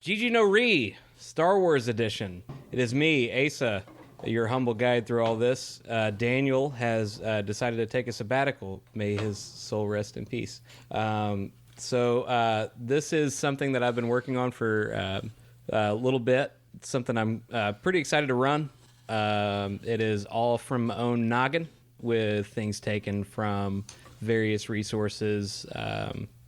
Gigi no Ri, Star Wars edition. It is me, Asa, your humble guide through all this. Daniel has decided to take a sabbatical. May his soul rest in peace. So this is something that I've been working on for a little bit. It's something I'm pretty excited to run. It is all from my own noggin with things taken from various resources.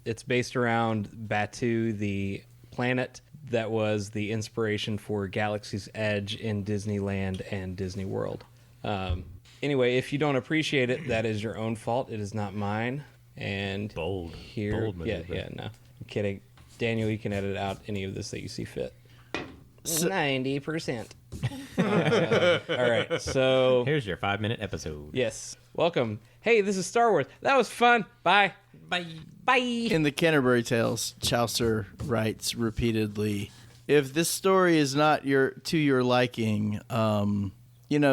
It's based around Batuu, the planet that was the inspiration for Galaxy's Edge in Disneyland and Disney World. Anyway, if you don't appreciate it, that is your own fault. It is not mine. And Bold maneuver. Yeah, no. I'm kidding. Daniel, you can edit out any of this that you see fit. 90%. All right, so... Here's your 5-minute episode. Yes. Welcome. Hey, this is Star Wars. That was fun. Bye. Bye. Bye. In the Canterbury Tales, Chaucer writes repeatedly, if this story is not to your liking,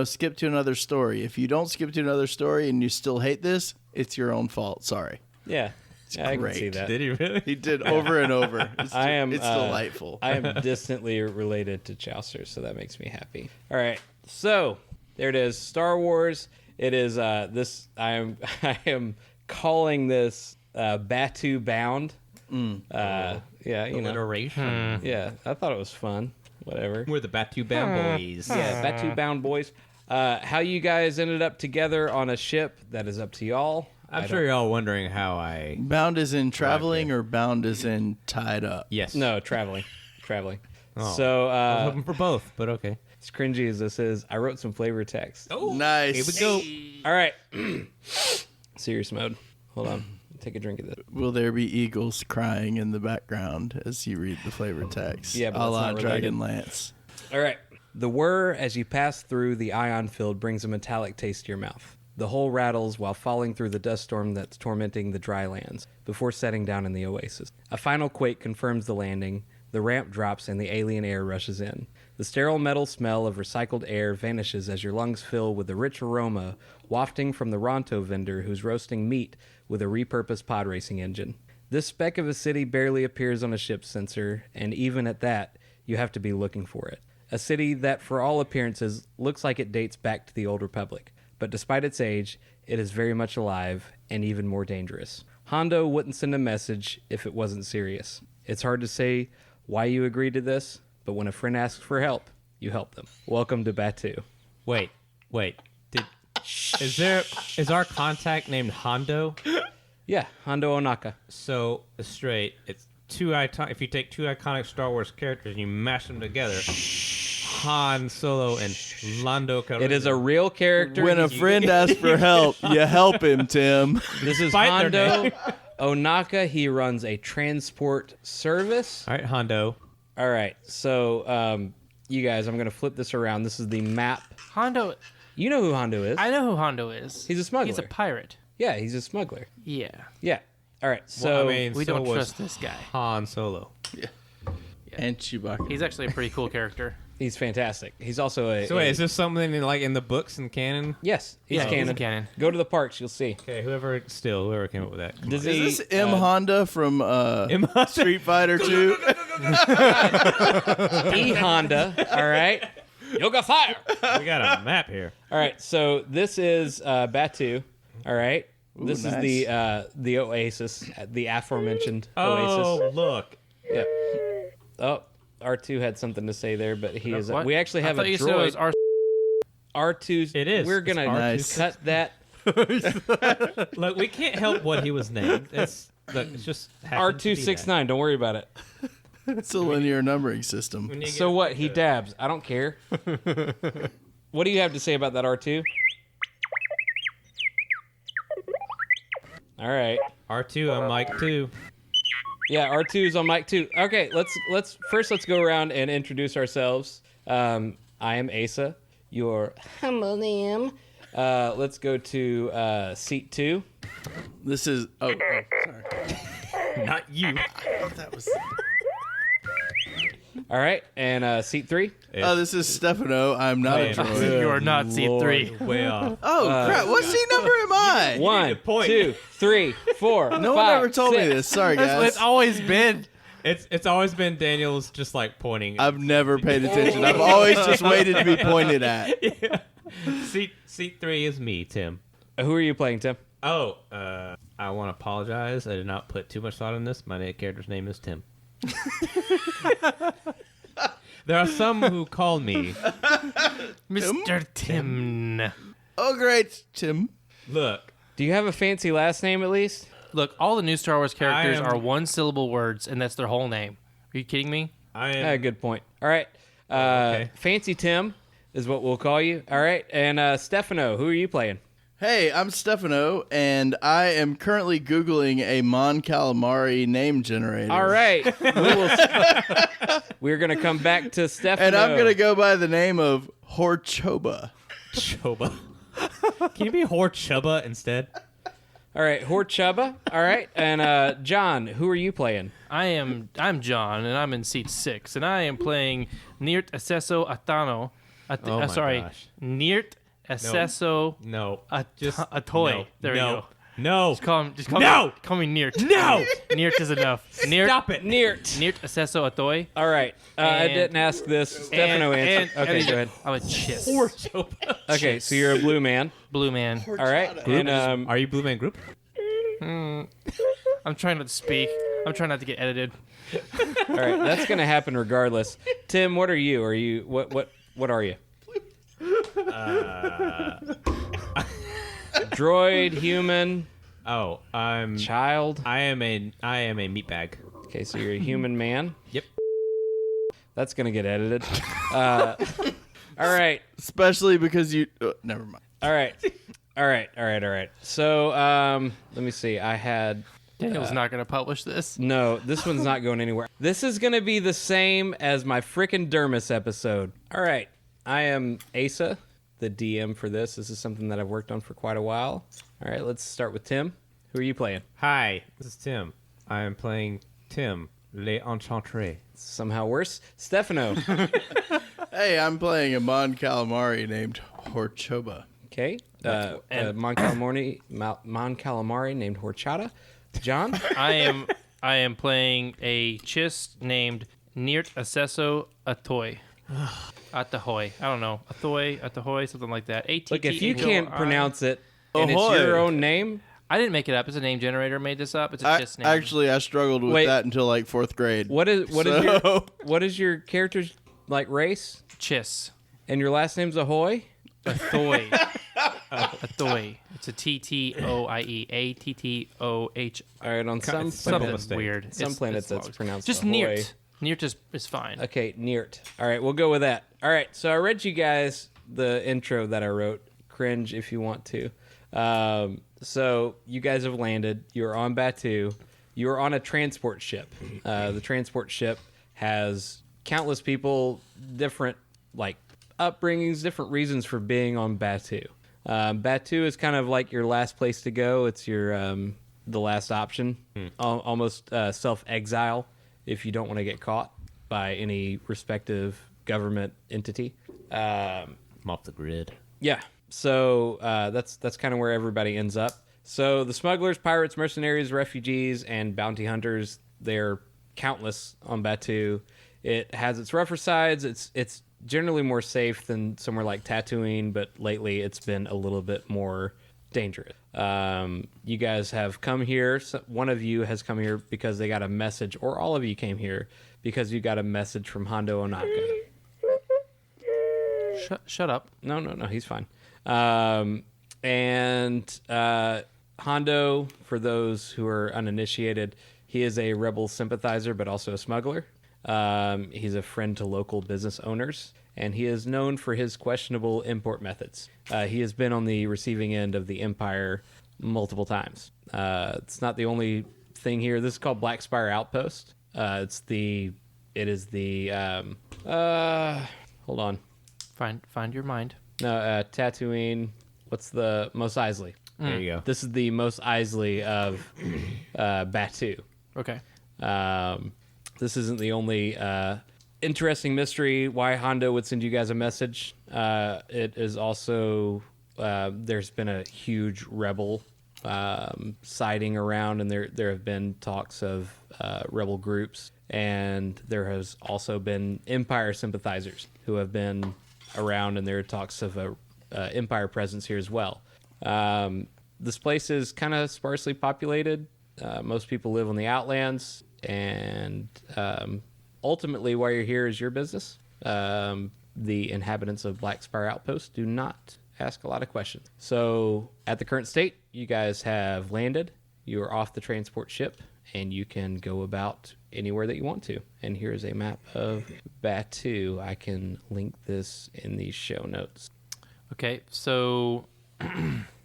skip to another story. If you don't skip to another story and you still hate this, it's your own fault. Sorry. Yeah. I can see that. Did he really? He did over and over. It's delightful. I am distantly related to Chaucer, so that makes me happy. All right. So, there it is. Star Wars. It is this I am calling this Batuu Bound. Yeah, Alliteration. Yeah, I thought it was fun. Whatever. We're the Batuu Bound boys. Yeah, Batuu Bound boys. How you guys ended up together on a ship, that is up to y'all. I'm sure you're all wondering how I... Bound is in traveling or bound is in tied up? Yes. No, traveling. Oh. So, I was hoping for both, but okay. as cringy as this is, I wrote some flavor text. Oh, nice. Here we go. All right. Serious mode. Hold on. Take a drink of this. Will there be eagles crying in the background as you read the flavor text? Yeah, but a that's la not related. Dragonlance. All right. The whir as you pass through the ion field brings a metallic taste to your mouth. The hull rattles while falling through the dust storm that's tormenting the dry lands before setting down in the oasis. A final quake confirms the landing. The ramp drops and the alien air rushes in. The sterile metal smell of recycled air vanishes as your lungs fill with the rich aroma wafting from the Ronto vendor who's roasting meat with a repurposed pod racing engine. This speck of a city barely appears on a ship's sensor, and even at that, you have to be looking for it. A city that, for all appearances, looks like it dates back to the Old Republic. But despite its age, it is very much alive and even more dangerous. Hondo wouldn't send a message if it wasn't serious. It's hard to say why you agreed to this, but when a friend asks for help, you help them. Welcome to Batuu. Wait. Is our contact named Hondo? Yeah, Hondo Onaka. So straight, it's if you take two iconic Star Wars characters and you mash them together, Han Solo and Lando Calrissian. It is a real character. When a friend asks for help, you help him, Tim. This is Despite their Hondo name. Onaka. He runs a transport service. All right, Hondo. All right, so you guys, I'm going to flip this around. This is the map. Hondo. You know who Hondo is. I know who Hondo is. He's a smuggler. He's a pirate. Yeah, he's a smuggler. Yeah. Yeah. All right, so We don't was trust this guy. Han Solo. And Chewbacca. He's actually a pretty cool character. he's fantastic. He's also a... So wait, is this something in the books and canon? Yes, he's Yeah, he's canon. canon. Go to the parks, you'll see. Okay, whoever came up with that. Come Does on. he, Is this M. Honda from M. Honda? Street Fighter 2? E Honda, all right? Yoga fire! We got a map here. All right, so this is Batuu, all right? Ooh, This nice. is the Oasis, the aforementioned Oh, Oasis. look. Yeah. Oh, R2 had something to say there, but he is... What? We actually have I a thought you said it was droid. R2's... It is. We're going to Nice. cut that. Look, we can't help what he was named. It's just happened to be that. R269, don't worry about it. It's a linear numbering system. When you So get- what? He dabs. I don't care. What do you have to say about that, R2? All right. R2 on mic 2. Yeah, R2 is on mic 2. Okay, let's go around and introduce ourselves. I am Asa, your humble name. Let's go to seat 2. This is... Oh, sorry. Not you. That was... All right, and seat 3. Oh, this is Stefano. I'm not a Man. droid. You are not seat Lord. 3. Way off. Oh, crap. What seat number am I? 1, a point. 2, 3, 4, No 5, one ever told me 6. this. Sorry, That's what guys. it's always been. It's always been Daniel's just like pointing. I've never paid attention. I've always just waited to be pointed at. Yeah. Seat 3 is me, Tim. Who are you playing, Tim? Oh, I want to apologize. I did not put too much thought in this. My character's name is Tim. There are some who call me. Mr. Tim. Oh, great, Tim. Look, Do you have a fancy last name at least? Look, all the new Star Wars characters I am- are one-syllable words, and that's their whole name. Are you kidding me? I am. Good point. All right. Okay. Fancy Tim is what we'll call you. All right. And Stefano, who are you playing? Hey, I'm Stefano, and I am currently Googling a Mon Calamari name generator. All right. We're going to come back to Stefano. And I'm going to go by the name of Horchoba. Choba. Can you be Horchuba instead? All right. Horchuba. All right. And John, who are you playing? I'm John, and I'm in seat 6, and I am playing Nirt Acesso Atano. Oh my sorry, gosh. Nirt Acesso No. Atoy. No. There we go. No. Just call No! me, call me Nirt. No! Nirt is enough. Nirt, Stop it. Nirt. Nirt Acesso Atoy. All right. I And- didn't ask this. Stefano answered. Okay, go ahead. I'm a chiss. Horchuba. Okay, so you're a blue man. Blue man. All right. And Are you Blue Man Group? I'm trying not to speak. I'm trying not to get edited. all right, that's going to happen regardless. Tim, what are you? Are you what are you? Droid, human, Oh, I'm. child. I am a meat bag. Okay, so you're a human man. Yep. That's going to get edited. All right. Especially because you... never mind. All right. So, let me see. I had... Daniel's not going to publish this. No, this one's not going anywhere. This is going to be the same as my frickin' Dermis episode. All right. I am Asa, the DM for this. This is something that I've worked on for quite a while. All right, let's start with Tim. Who are you playing? Hi, this is Tim. I am playing Tim, Les Enchantrés. Somehow worse. Stefano. Hey, I'm playing a Mon Calamari named Horchoba. Okay. Mon Calamari named Horchata. John? I am playing a chiss named Nirt Acesso Atoy. Atahoy. I don't know. Athoy, Atahoy, something like that. Look, if you can't ATTHOI. pronounce it and Ahoy. it's your own name, I didn't make it up. It's a name generator made this up. It's a chiss name. Actually, I struggled with Wait. that until like 4th grade. what is your character's like race? Chiss. And your last name's Ahoy? Athoy. Athoy. It's a Ttoie. Attoh. All right, on some simple planets, mistake. Weird. some planets it's that's pronounced just Ahoy. Nirt. Nirt is fine. Okay, Nirt. All right, we'll go with that. All right, so I read you guys the intro that I wrote. Cringe if you want to. So you guys have landed. You're on Batu. You're on a transport ship. The transport ship has countless people, different like upbringings, different reasons for being on Batu. Batu is kind of like your last place to go. It's your the last option, almost self-exile if you don't want to get caught by any respective government entity. I'm off the grid. Yeah. So that's kind of where everybody ends up. So the smugglers, pirates, mercenaries, refugees, and bounty hunters, they're countless on Batu. It has its rougher sides. It's generally more safe than somewhere like Tatooine, but lately it's been a little bit more dangerous. You guys have come here. One of you has come here because they got a message, or all of you came here because you got a message from Hondo Onaka. Shut up. No, he's fine. And Hondo, for those who are uninitiated, he is a rebel sympathizer, but also a smuggler. He's a friend to local business owners, and he is known for his questionable import methods. He has been on the receiving end of the Empire multiple times. It's not the only thing here. This is called Black Spire Outpost. It is the hold on. Find your mind. No, Tatooine. What's the Mos Eisley? There you go. This is the Mos Eisley of Batu. Okay. This isn't the only interesting mystery why Hondo would send you guys a message. It is also there's been a huge rebel sighting around, and there have been talks of rebel groups And there has also been Empire sympathizers who have been around, and there are talks of a Empire presence here as well. This place is kind of sparsely populated. Most people live on the Outlands, and ultimately, why you're here is your business. The inhabitants of Black Spire Outpost do not ask a lot of questions. So, at the current state, you guys have landed. You are off the transport ship, and you can go about anywhere that you want to. And here's a map of Batu. I can link this in the show notes. Okay, so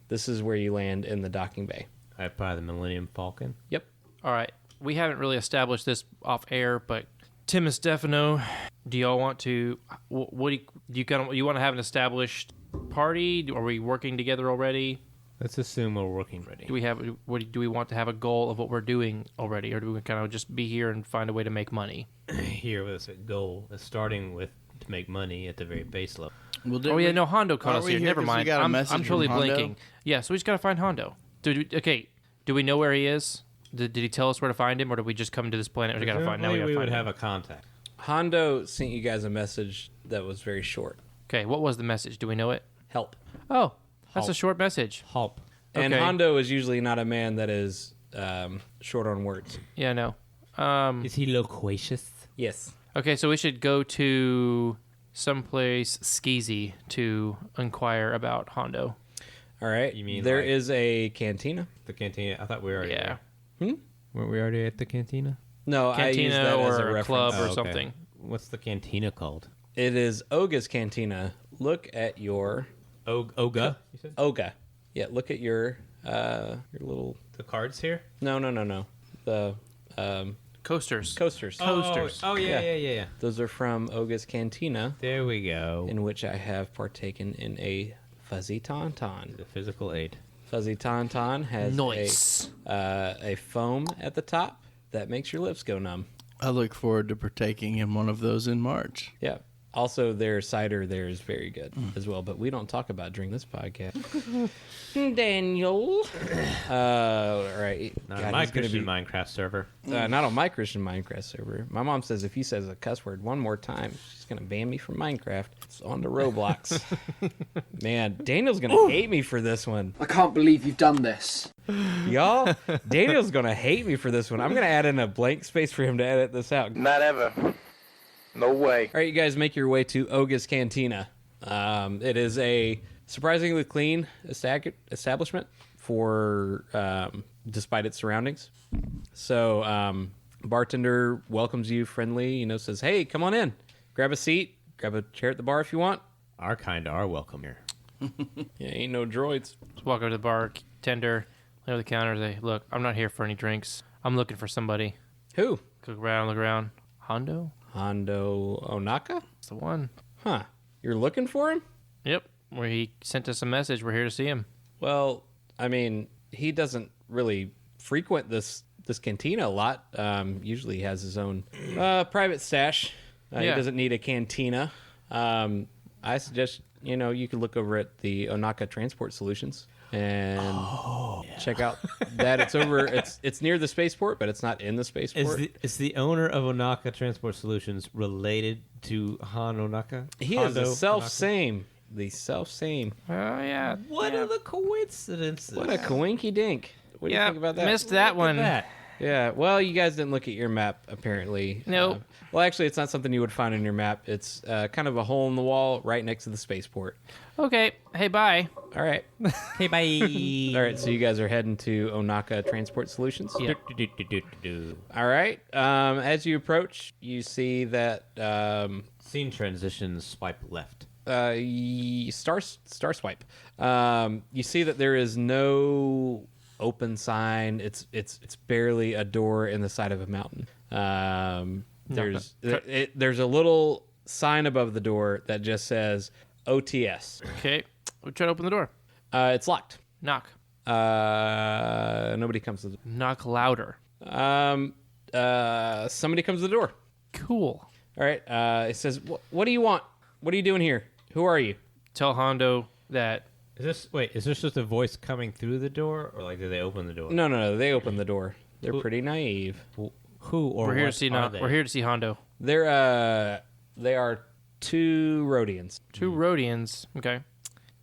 This is where you land in the docking bay. Right by the Millennium Falcon. Yep. all right, we haven't really established this off air, but Tim and Stefano, do y'all want to? What do you want to have an established party? Are we working together already? Let's assume we're working ready. Do we want to have a goal of what we're doing already, or do we kind of just be here and find a way to make money? Here was a goal, starting with to make money at the very base level. Well, No, Hondo caught aren't us we here. here Never 'cause we mind. got a I'm message totally from Hondo? blinking. Yeah, so we just gotta find Hondo. Do we know where he is? Did he tell us where to find him, or did we just come to this planet? We gotta find. Now we gotta we find would him. have a contact. Hondo sent you guys a message that was very short. Okay, what was the message? Do we know it? Help. Oh, that's a Help. short message. Help. And Okay. Hondo is usually not a man that is short on words. Yeah, no. Is he loquacious? Yes. Okay, so we should go to someplace skeezy to inquire about Hondo. All right. You mean there like- is a cantina? The cantina. I thought we were already Yeah. there. Weren't we already at the cantina? No, I use Cantina that as or a a reference. club or Oh, okay. something. What's the cantina called? It is Oga's Cantina. Look at your Oga. You said Oga. Yeah, look at your little. the cards here. No. The Coasters. coasters. Coasters. Oh yeah, Yeah. yeah. Those are from Oga's Cantina, There we go. in which I have partaken in a fuzzy tauntaun. The physical aid. Fuzzy tauntaun has Nice. a foam at the top that makes your lips go numb. I look forward to partaking in one of those in March. Yeah. Also, their cider there is very good as well, but we don't talk about during this podcast. Daniel. All right. Not God, on my he's gonna Christian Minecraft server. not on my Christian Minecraft server. My mom says if he says a cuss word one more time, she's going to ban me from Minecraft. It's on to Roblox. Man, Daniel's going to hate me for this one. I can't believe you've done this. Y'all, Daniel's going to hate me for this one. I'm going to add in a blank space for him to edit this out. Not ever. No way. All right, you guys make your way to Oga's Cantina. It is a surprisingly clean establishment for despite its surroundings. So, bartender welcomes you friendly, says, "Hey, come on in. Grab a seat. Grab a chair at the bar if you want." Our kind are welcome here. Yeah, ain't no droids. Just walk over to the bar, tender, lay over the counter, say, "Look, I'm not here for any drinks. I'm looking for somebody." Who? Look around. Hondo? Hondo Onaka? That's the one. Huh. You're looking for him? Yep. Where he sent us a message. We're here to see him. Well, I mean, he doesn't really frequent this cantina a lot. Usually he has his own private stash. He Yeah. doesn't need a cantina. I suggest, you could look over at the Onaka Transport Solutions and check out that. It's over. It's near the spaceport, but it's not in the spaceport. Is the owner of Onaka Transport Solutions related to Han Onaka? He is Hondo the Onaka? self-same. The self-same. Oh, yeah. What are the coincidences? What a coinky dink. What do you Yeah, think about that? missed that one. That. Yeah, well, you guys didn't look at your map, apparently. Nope. Well, actually, it's not something you would find on your map. It's kind of a hole in the wall right next to the spaceport. Okay. Hey, bye. All right. Hey, bye. All right, so you guys are heading to Onaka Transport Solutions? Yeah. All right. As you approach, you see that Scene transitions. Swipe left. star swipe. You see that there is no open sign. It's barely a door in the side of a mountain. There's a little sign above the door that just says OTS. Okay. We try to open the door. It's locked. Knock. Nobody comes to the Knock louder. somebody comes to the door. Cool. All right. It says, "What do you want? What are you doing here? Who are you?" Tell Hondo that. Is this just a voice coming through the door, or like did they open the door? No. They open the door. They're pretty naive. Who or We're here to what see. are they? We're here to see Hondo. They are 2 Rhodians. 2 Rhodians. Okay.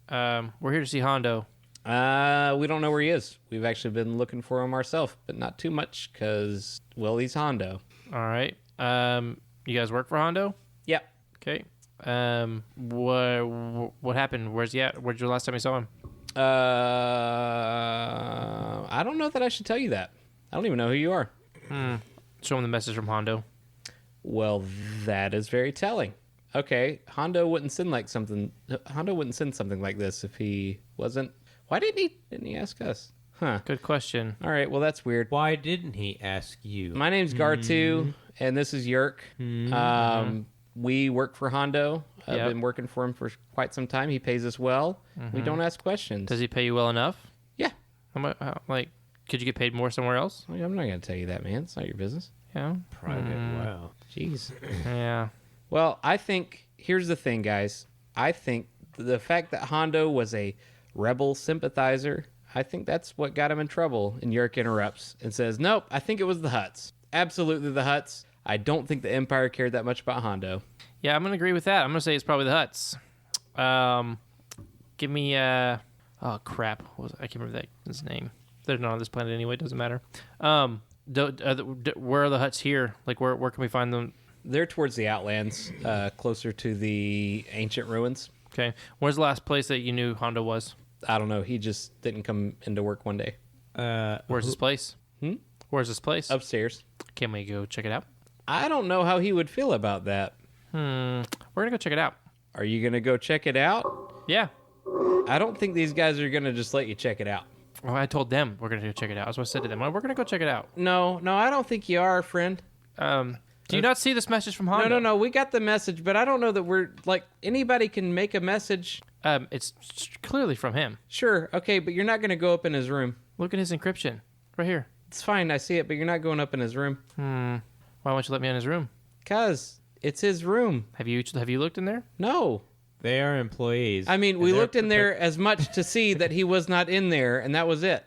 We're here to see Hondo. We don't know where he is. We've actually been looking for him ourselves, but not too much because, well, he's Hondo. All right. You guys work for Hondo? Yep. Okay. What happened? Where's he at? Where's your last time you saw him? I don't know that I should tell you that. I don't even know who you are. Show him the message from Hondo. Well, that is very telling. Okay, Hondo wouldn't send something like this if he wasn't. Why didn't he ask us? Huh. Good question. All right, well that's weird. Why didn't he ask you? My name's Gar2, and this is Yerk. We work for Hondo. I've Yep. been working for him for quite some time. He pays us well. We don't ask questions. Does he pay you well enough? Yeah. Could you get paid more somewhere else? I'm not going to tell you that, man. It's not your business. Yeah. Private. Wow. Jeez. Yeah. Well, I think here's the thing, guys. I think the fact that Hondo was a rebel sympathizer, I think that's what got him in trouble. And Yerk interrupts and says, "Nope, I think it was the Hutts. Absolutely the Hutts. I don't think the Empire cared that much about Hondo." Yeah, I'm gonna agree with that. I'm gonna say it's probably the Hutts. Give me oh crap, I can't remember his name. They're not on this planet anyway. It doesn't matter. Where are the Hutts here? Like where can we find them? They're towards the Outlands, closer to the ancient ruins. Okay, where's the last place that you knew Hondo was? I don't know. He just didn't come into work one day. Where's this place? Where's this place? Upstairs. Can we go check it out? I don't know how he would feel about that. We're gonna go check it out. Are you going to go check it out? Yeah. I don't think these guys are going to just let you check it out. Well, I told them we're gonna go check it out. That's what I said to them. We're gonna go check it out. No, I don't think you are, friend. Do you not see this message from Hondo? No. We got the message, but I don't know that we're like anybody can make a message. It's clearly from him. Sure, okay, but you're not going to go up in his room. Look at his encryption right here. It's fine, I see it, but you're not going up in his room. Why won't you let me in his room? 'Cause it's his room. Have you looked in there? No. They are employees. I mean, and we they're looked in there prepared- as much to see that he was not in there, and that was it.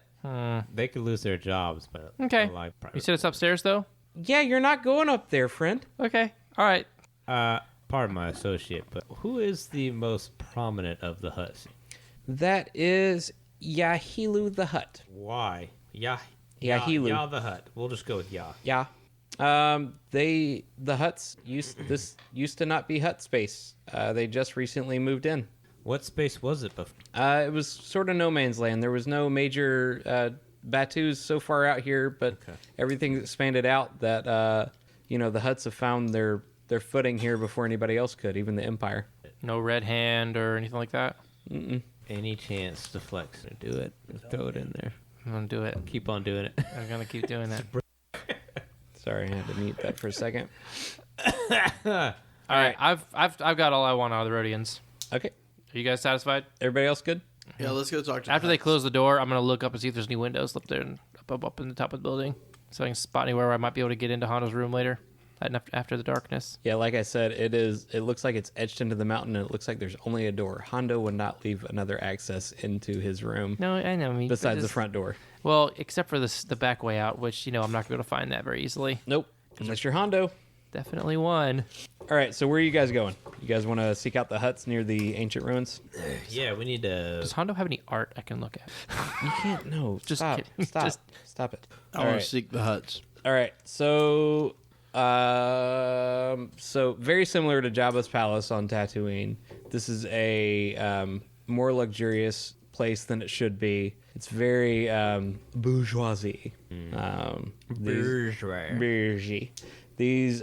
They could lose their jobs, but Okay. like You said it's upstairs though. Yeah, you're not going up there, friend. Okay. All right. pardon my associate, but who is the most prominent of the Hutts? That is Yahilu the Hutt. Why? Yahilu. Yah the Hutt. We'll just go with Yah. Yeah. The Hutts used to not be Hut space. They just recently moved in. What space was it before? It was sort of no man's land. There was no major Batus so far out here, but everything expanded out that the Hutts have found their footing here before anybody else could, even the Empire. No red hand or anything like that. Any chance to flex and do it? Throw it in there. I'm gonna do it. Keep on doing it. I'm gonna keep doing that. Sorry, I had to mute that for a second. All right. I've got all I want out of the Rhodians. Okay. Are you guys satisfied? Everybody else good? Yeah, let's go talk to After the they Hutts. close the door, I'm gonna look up and see if there's any windows up there and up in the top of the building, so I can spot anywhere where I might be able to get into Hondo's room later. After the darkness. Yeah, like I said, it looks like it's etched into the mountain, and it looks like there's only a door. Hondo would not leave another access into his room No, I know. I mean, besides the just- front door. Well, except for the back way out, which I'm not going to be able to find that very easily. Nope. Unless you're Hondo. Definitely one. All right, so where are you guys going? You guys want to seek out the huts near the ancient ruins? Yeah, we need to. Does Hondo have any art I can look at? You can't. No. Just stop. kidding. Stop. Just- Stop it. I All want right. to seek the Hutts. All right. So very similar to Jabba's palace on Tatooine. This is a more luxurious place than it should be. It's very bourgeoisie. Bourgeois. These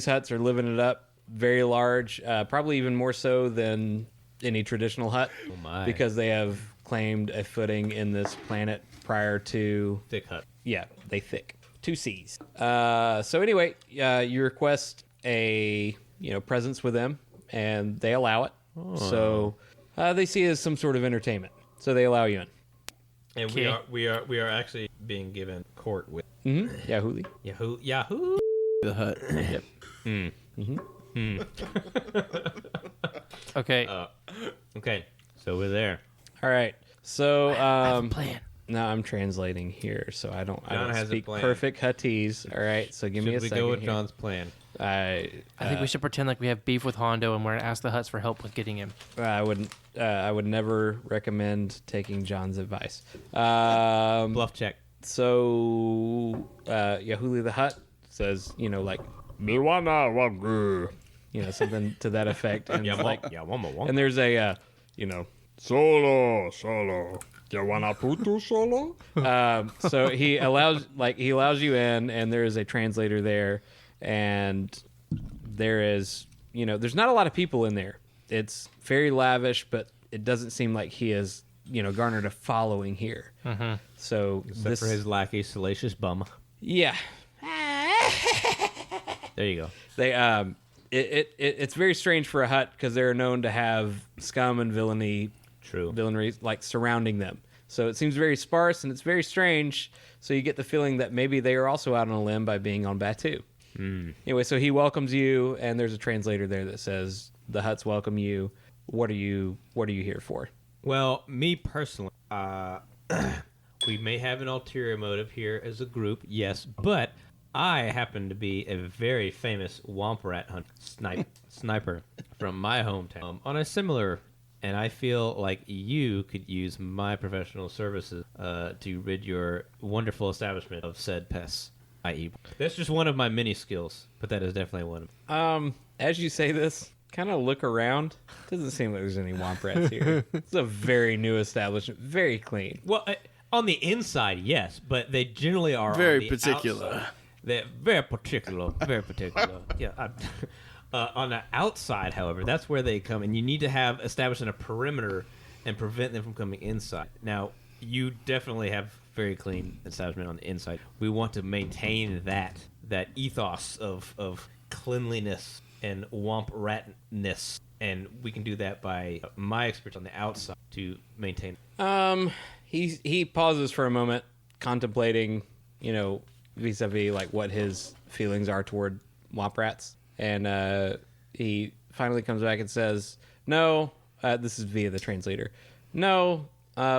huts are living it up. Very large, probably even more so than any traditional hut, my. because they have claimed a footing in this planet prior to. Thick Hut. Yeah, they thick. 2 C's. So anyway, you request a presence with them, and they allow it. So they see it as some sort of entertainment. So they allow you in. And Okay. we are actually being given court with Yeah, Hooli. Yahoo. The Hutt. Okay. Okay, so we're there. All right. So plan. Now I'm translating here, so I don't has a speak plan. perfect Huttese. All right, so give me a Should we second go with here. John's plan? I think we should pretend like we have beef with Hondo and we're gonna ask the Hutts for help with getting him. I wouldn't. I would never recommend taking John's advice. Bluff check. So Yahuli the Hutt says, like Miwana Wangu, something to that effect, and it's like, and there's a solo. Yawana putu solo. So he allows you in, and there is a translator there, and there is there's not a lot of people in there. It's very lavish, but it doesn't seem like he has garnered a following here. Mm-hmm. So Except for his lackey, Salacious Bum. yeah, There you go. they it's very strange for a hut because they're known to have scum and villainy like surrounding them. So it seems very sparse and it's very strange. So you get the feeling that maybe they are also out on a limb by being on Batu. Anyway, so he welcomes you, and there's a translator there that says the Hutts welcome you. What are you here for? Well, me personally, we may have an ulterior motive here as a group, yes, but I happen to be a very famous Womp Rat sniper from my hometown on a similar. And I feel like you could use my professional services to rid your wonderful establishment of said pests, i.e. That's just one of my many skills, but that is definitely one of them. As you say this, kind of look around. Doesn't seem like there's any Womp Rats here. It's a very new establishment, very clean. Well, on the inside, yes, but they generally are Very on the particular. outside. They're very particular, very particular. Yeah. On the outside, however, that's where they come, and you need to establish a perimeter and prevent them from coming inside. Now, you definitely have very clean establishment on the inside. We want to maintain that ethos of cleanliness and womp ratness, and we can do that by my experience on the outside to maintain. He pauses for a moment, contemplating, vis-a-vis like what his feelings are toward Womp Rats. And he finally comes back and says, no, this is via the translator. No,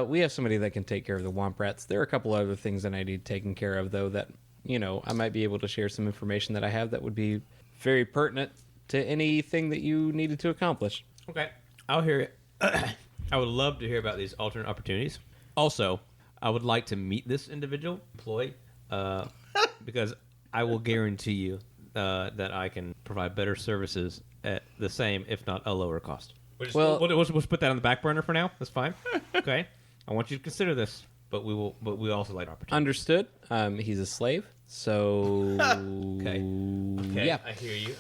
we have somebody that can take care of the Womp Rats. There are a couple other things that I need taken care of, though, that, I might be able to share some information that I have that would be very pertinent to anything that you needed to accomplish. Okay, I'll hear it. I would love to hear about these alternate opportunities. Also, I would like to meet this individual employee because I will guarantee you that I can provide better services at the same, if not a lower cost. We'll put that on the back burner for now. That's fine. Okay, I want you to consider this, but we also like opportunities. Understood. He's a slave, so Okay. Yeah. I hear you.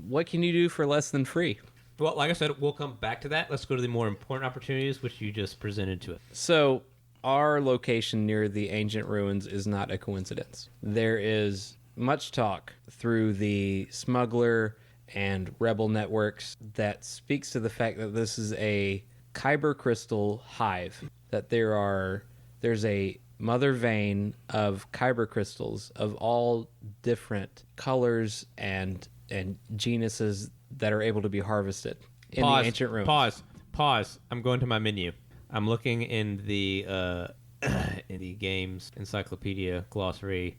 What can you do for less than free? Well, like I said, we'll come back to that. Let's go to the more important opportunities, which you just presented to us. So, our location near the ancient ruins is not a coincidence. There is much talk through the smuggler and rebel networks that speaks to the fact that this is a kyber crystal hive. That there's a mother vein of kyber crystals of all different colors and genuses that are able to be harvested in the ancient ruins. Pause. I'm going to my menu. I'm looking in the games encyclopedia glossary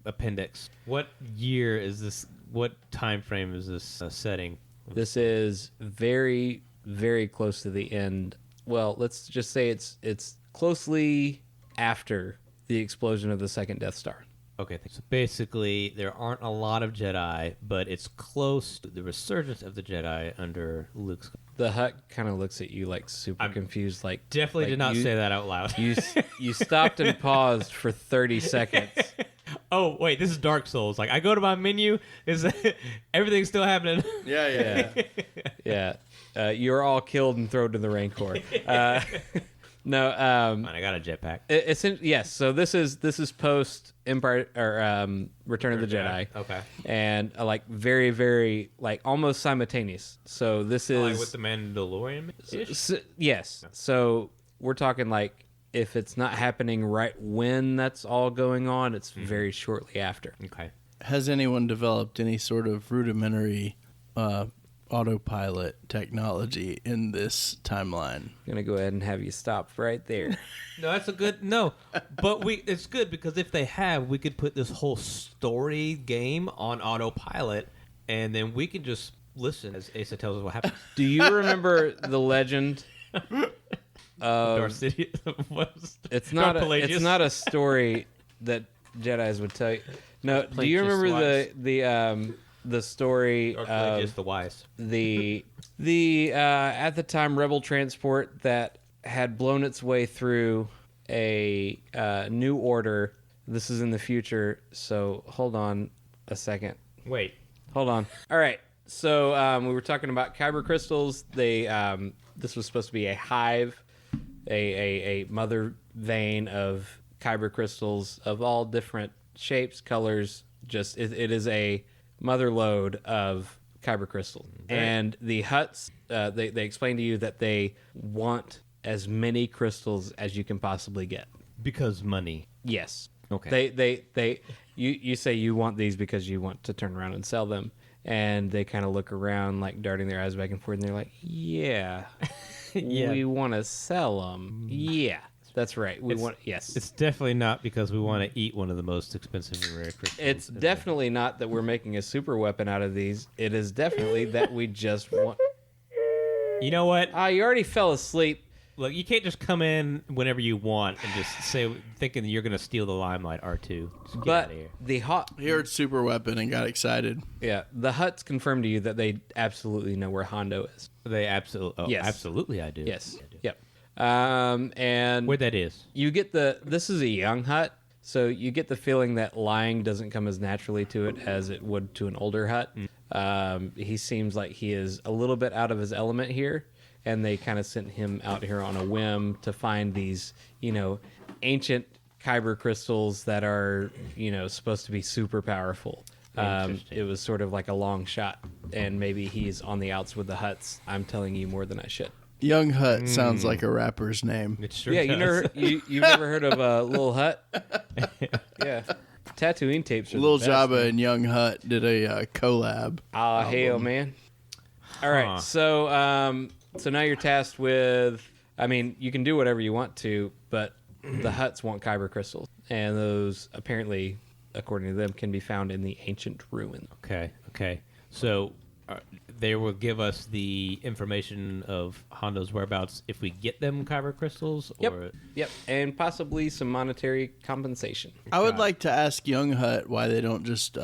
appendix. What year is this? What time frame is this setting? This is very, very close to the end. Well, let's just say it's closely after the explosion of the second Death Star. Okay, so basically there aren't a lot of Jedi, but it's close to the resurgence of the Jedi under Luke's. The Hutt kind of looks at you like super confused. Like Definitely like did not say that out loud. You stopped and paused for 30 seconds. Oh wait, this is Dark Souls. Like I go to my menu, is everything's still happening? Yeah. You're all killed and thrown to the Rancor. No, Fine, I got a jetpack. it's yes. So this is post Empire or Return of the Jedi. Okay. And like very, very like almost simultaneous. So this is Like with the Mandalorian. yes. So we're talking like if it's not happening right when that's all going on, it's very shortly after. Okay. Has anyone developed any sort of rudimentary autopilot technology in this timeline. I'm gonna go ahead and have you stop right there. No, that's a good no, but it's good because if they have, we could put this whole story game on autopilot, and then we can just listen as Asa tells us what happens. Do you remember the legend? Darth Sidious. It's not. Darth Pelagius. It's not a story that Jedi's would tell you. No. Do you Pelagius remember the story Darth of Pelagius the Wise. the at the time rebel transport that had blown its way through a new order? This is in the future, so hold on a second. Wait. Hold on. All right. So we were talking about kyber crystals. They this was supposed to be a hive, a mother vein of kyber crystals of all different shapes, colors. Just it is a mother lode of kyber crystal. And the Hutts, they explain to you that they want as many crystals as you can possibly get. Because money. Yes. Okay. You say you want these because you want to turn around and sell them, and they kind of look around like darting their eyes back and forth, and they're like, "Yeah, Yeah. we want to sell them. Yeah, that's right. We want yes. It's definitely not because we want to eat one of the most expensive and rare crystals. It's definitely not that we're making a super weapon out of these. It is definitely that we just want. You know what? You already fell asleep. Look, you can't just come in whenever you want and just say thinking that you're going to steal the limelight. R2, just get But out of here. the hot, He heard super weapon and got excited. yeah, the Hutts confirmed to you that they absolutely know where Hondo is. They absolutely. Oh, Yes. absolutely, I do. Yes. I do. Yep. And Where that is? you get this is a young Hutt, so you get the feeling that lying doesn't come as naturally to it as it would to an older Hutt. He seems like he is a little bit out of his element here, and they kind of sent him out here on a whim to find these, ancient kyber crystals that are, supposed to be super powerful. Interesting. It was sort of like a long shot, and maybe he's on the outs with the Hutts. I'm telling you more than I should. Young Hut sounds like a rapper's name. It sure Yeah, does. you've never heard of Lil Hut? Yeah, Tatooine tapes are Lil the best, Jabba man. and Young Hut did a collab. Hell, man! All right, Huh. so now you're tasked with. I mean, you can do whatever you want to, but the Hutts want kyber crystals, and those apparently, according to them, can be found in the ancient ruin. Okay. So they will give us the information of Hondo's whereabouts if we get them kyber crystals? Or... Yep, and possibly some monetary compensation. I would like to ask Young Hut why they don't just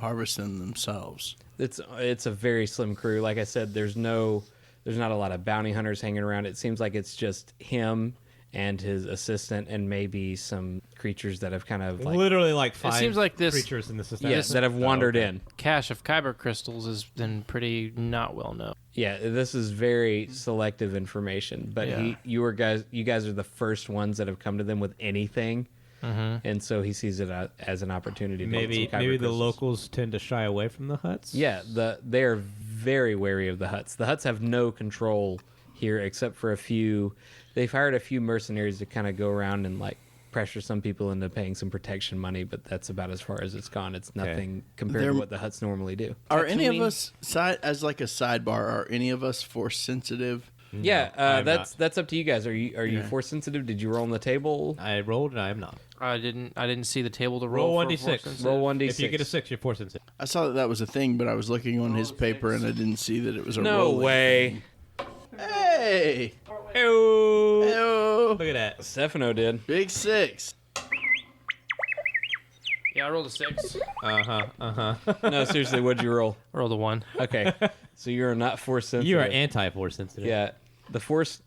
harvest them themselves. It's a very slim crew. Like I said, there's not a lot of bounty hunters hanging around. It seems like it's just him and his assistant and maybe some creatures that have kind of like Literally like five seems like this- creatures in the system. yes, that have wandered in. Cache of kyber crystals has been pretty not well known. Yeah, this is very selective information. But Yeah. you guys are the first ones that have come to them with anything, and so he sees it as an opportunity. To get Maybe some kyber the crystals. locals tend to shy away from the huts. Yeah, they are very wary of the Hutts. The Hutts have no control here except for a few. They've hired a few mercenaries to kind of go around and like pressure some people into paying some protection money, but that's about as far as it's gone. It's nothing compared They're- to what the Hutts normally do. Are any of Tatooine? us as like a sidebar? Are any of us force sensitive? Yeah, I'm that's up to you guys. Are you force sensitive? Did you roll on the table? I rolled and I am not. I didn't see the table to Roll roll. 1d6. Roll 1d6. If you get a 6, you're force sensitive. I saw that was a thing, but I was looking on his paper and I didn't see that it was a No rolling way. thing. Hey! Ew. Heyo. Look at that. Stefano did. Big 6. Yeah, I rolled a 6. No, seriously, what'd you roll? I rolled a 1. Okay, so you're not force sensitive. You are anti-force sensitive. Yeah, the force.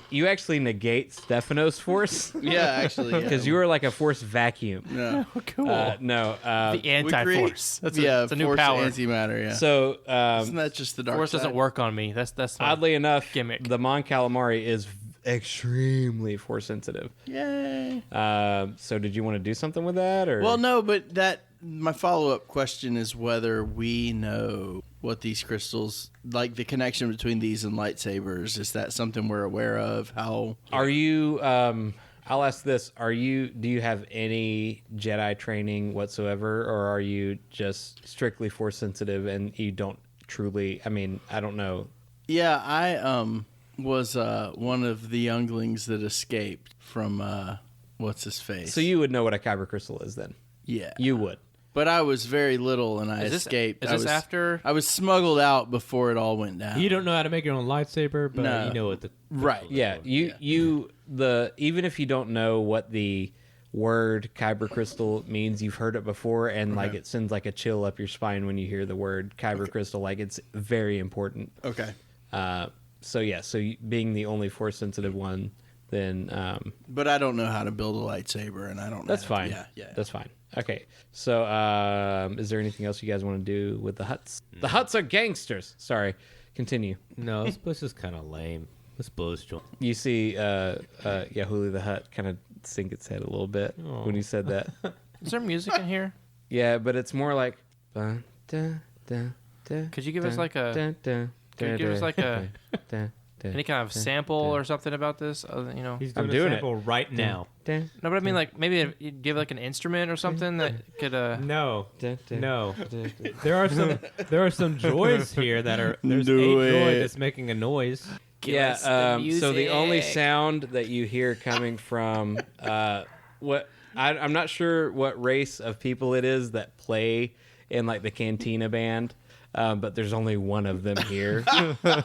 You actually negate Stefano's force Yeah, actually. because you are like a force vacuum. Yeah. Cool. No. The anti-force. That's yeah, a new force power. antimatter, yeah. So Isn't that just the dark Force side? doesn't work on me. That's my oddly enough, gimmick. the Mon Calamari is extremely force sensitive. Yay. So did you want to do something with that, or Well, no, but my follow-up question is whether we know what these crystals, like the connection between these and lightsabers. Is that something we're aware of? How? are you? I'll ask this: do you have any Jedi training whatsoever, or are you just strictly force sensitive and you don't truly. I mean, I don't know. Yeah, I was one of the younglings that escaped from what's his face. So you would know what a kyber crystal is then. Yeah, You would. but I was very little and I escaped. Is this after? I was smuggled out before it all went down. You don't know how to make your own lightsaber, but No. you know what the Right. Yeah, even if you don't know what the word kyber crystal means, you've heard it before, and like it sends like a chill up your spine when you hear the word kyber crystal. Like it's very important. Okay. Being the only force sensitive one, then But I don't know how to build a lightsaber, and I don't know. that's how to- fine. Yeah. That's fine. Okay, so is there anything else you guys want to do with the Hutts? The Hutts are gangsters. Sorry, continue. No, this place is kind of lame. This blows joint. You see, Huli the Hutt kind of sink its head a little bit when you said that. Is there music in here? Yeah, but it's more like. Could Could you give us like a? Could you give us like a any kind of sample or something about this? You know. He's I'm doing doing a sample right now. No, but I mean like maybe you give like an instrument or something that could. No. There are some joys here that are. There's Do a droid it. that's making a noise. Yeah. So the only sound that you hear coming from I'm not sure what race of people it is that play in like the Cantina band. But there's only one of them here,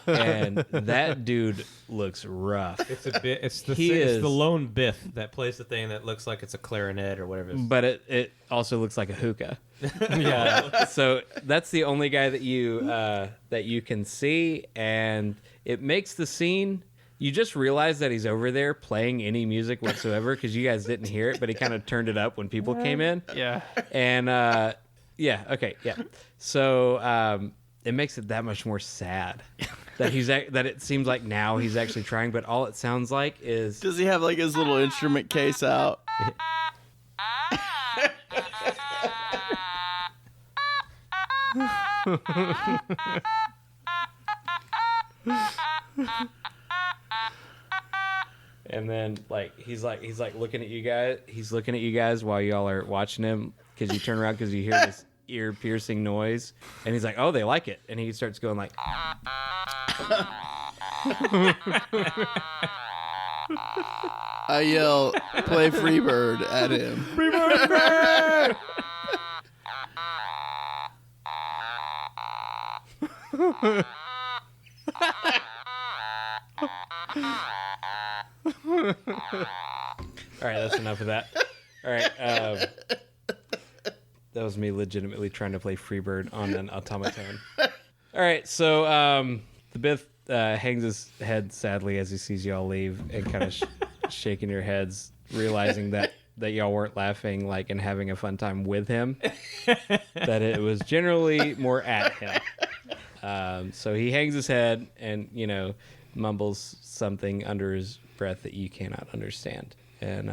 and that dude looks rough. It's a bit. It's the He it's is- the lone Biff that plays the thing that looks like it's a clarinet or whatever. But it also looks like a hookah. Yeah. So that's the only guy that you can see, and it makes the scene. You just realize that he's over there playing any music whatsoever because you guys didn't hear it, but he kind of turned it up when people came in. Yeah. And yeah, okay, yeah. So it makes it that much more sad that that it seems like now he's actually trying, but all it sounds like is Does he have like his little instrument case out? and then like he's looking at you guys. He's looking at you guys while y'all are watching him because you turn around because you hear this ear piercing noise, and he's like, "Oh, they like it," and he starts going like. I yell, "Play Freebird" at him. All right, that's enough of that. All right, that was me legitimately trying to play Freebird on an automaton. All right, so the Biff hangs his head sadly as he sees y'all leave and kind of shaking your heads, realizing that y'all weren't laughing like and having a fun time with him, that it was generally more at him. So he hangs his head and mumbles something under his breath that you cannot understand, and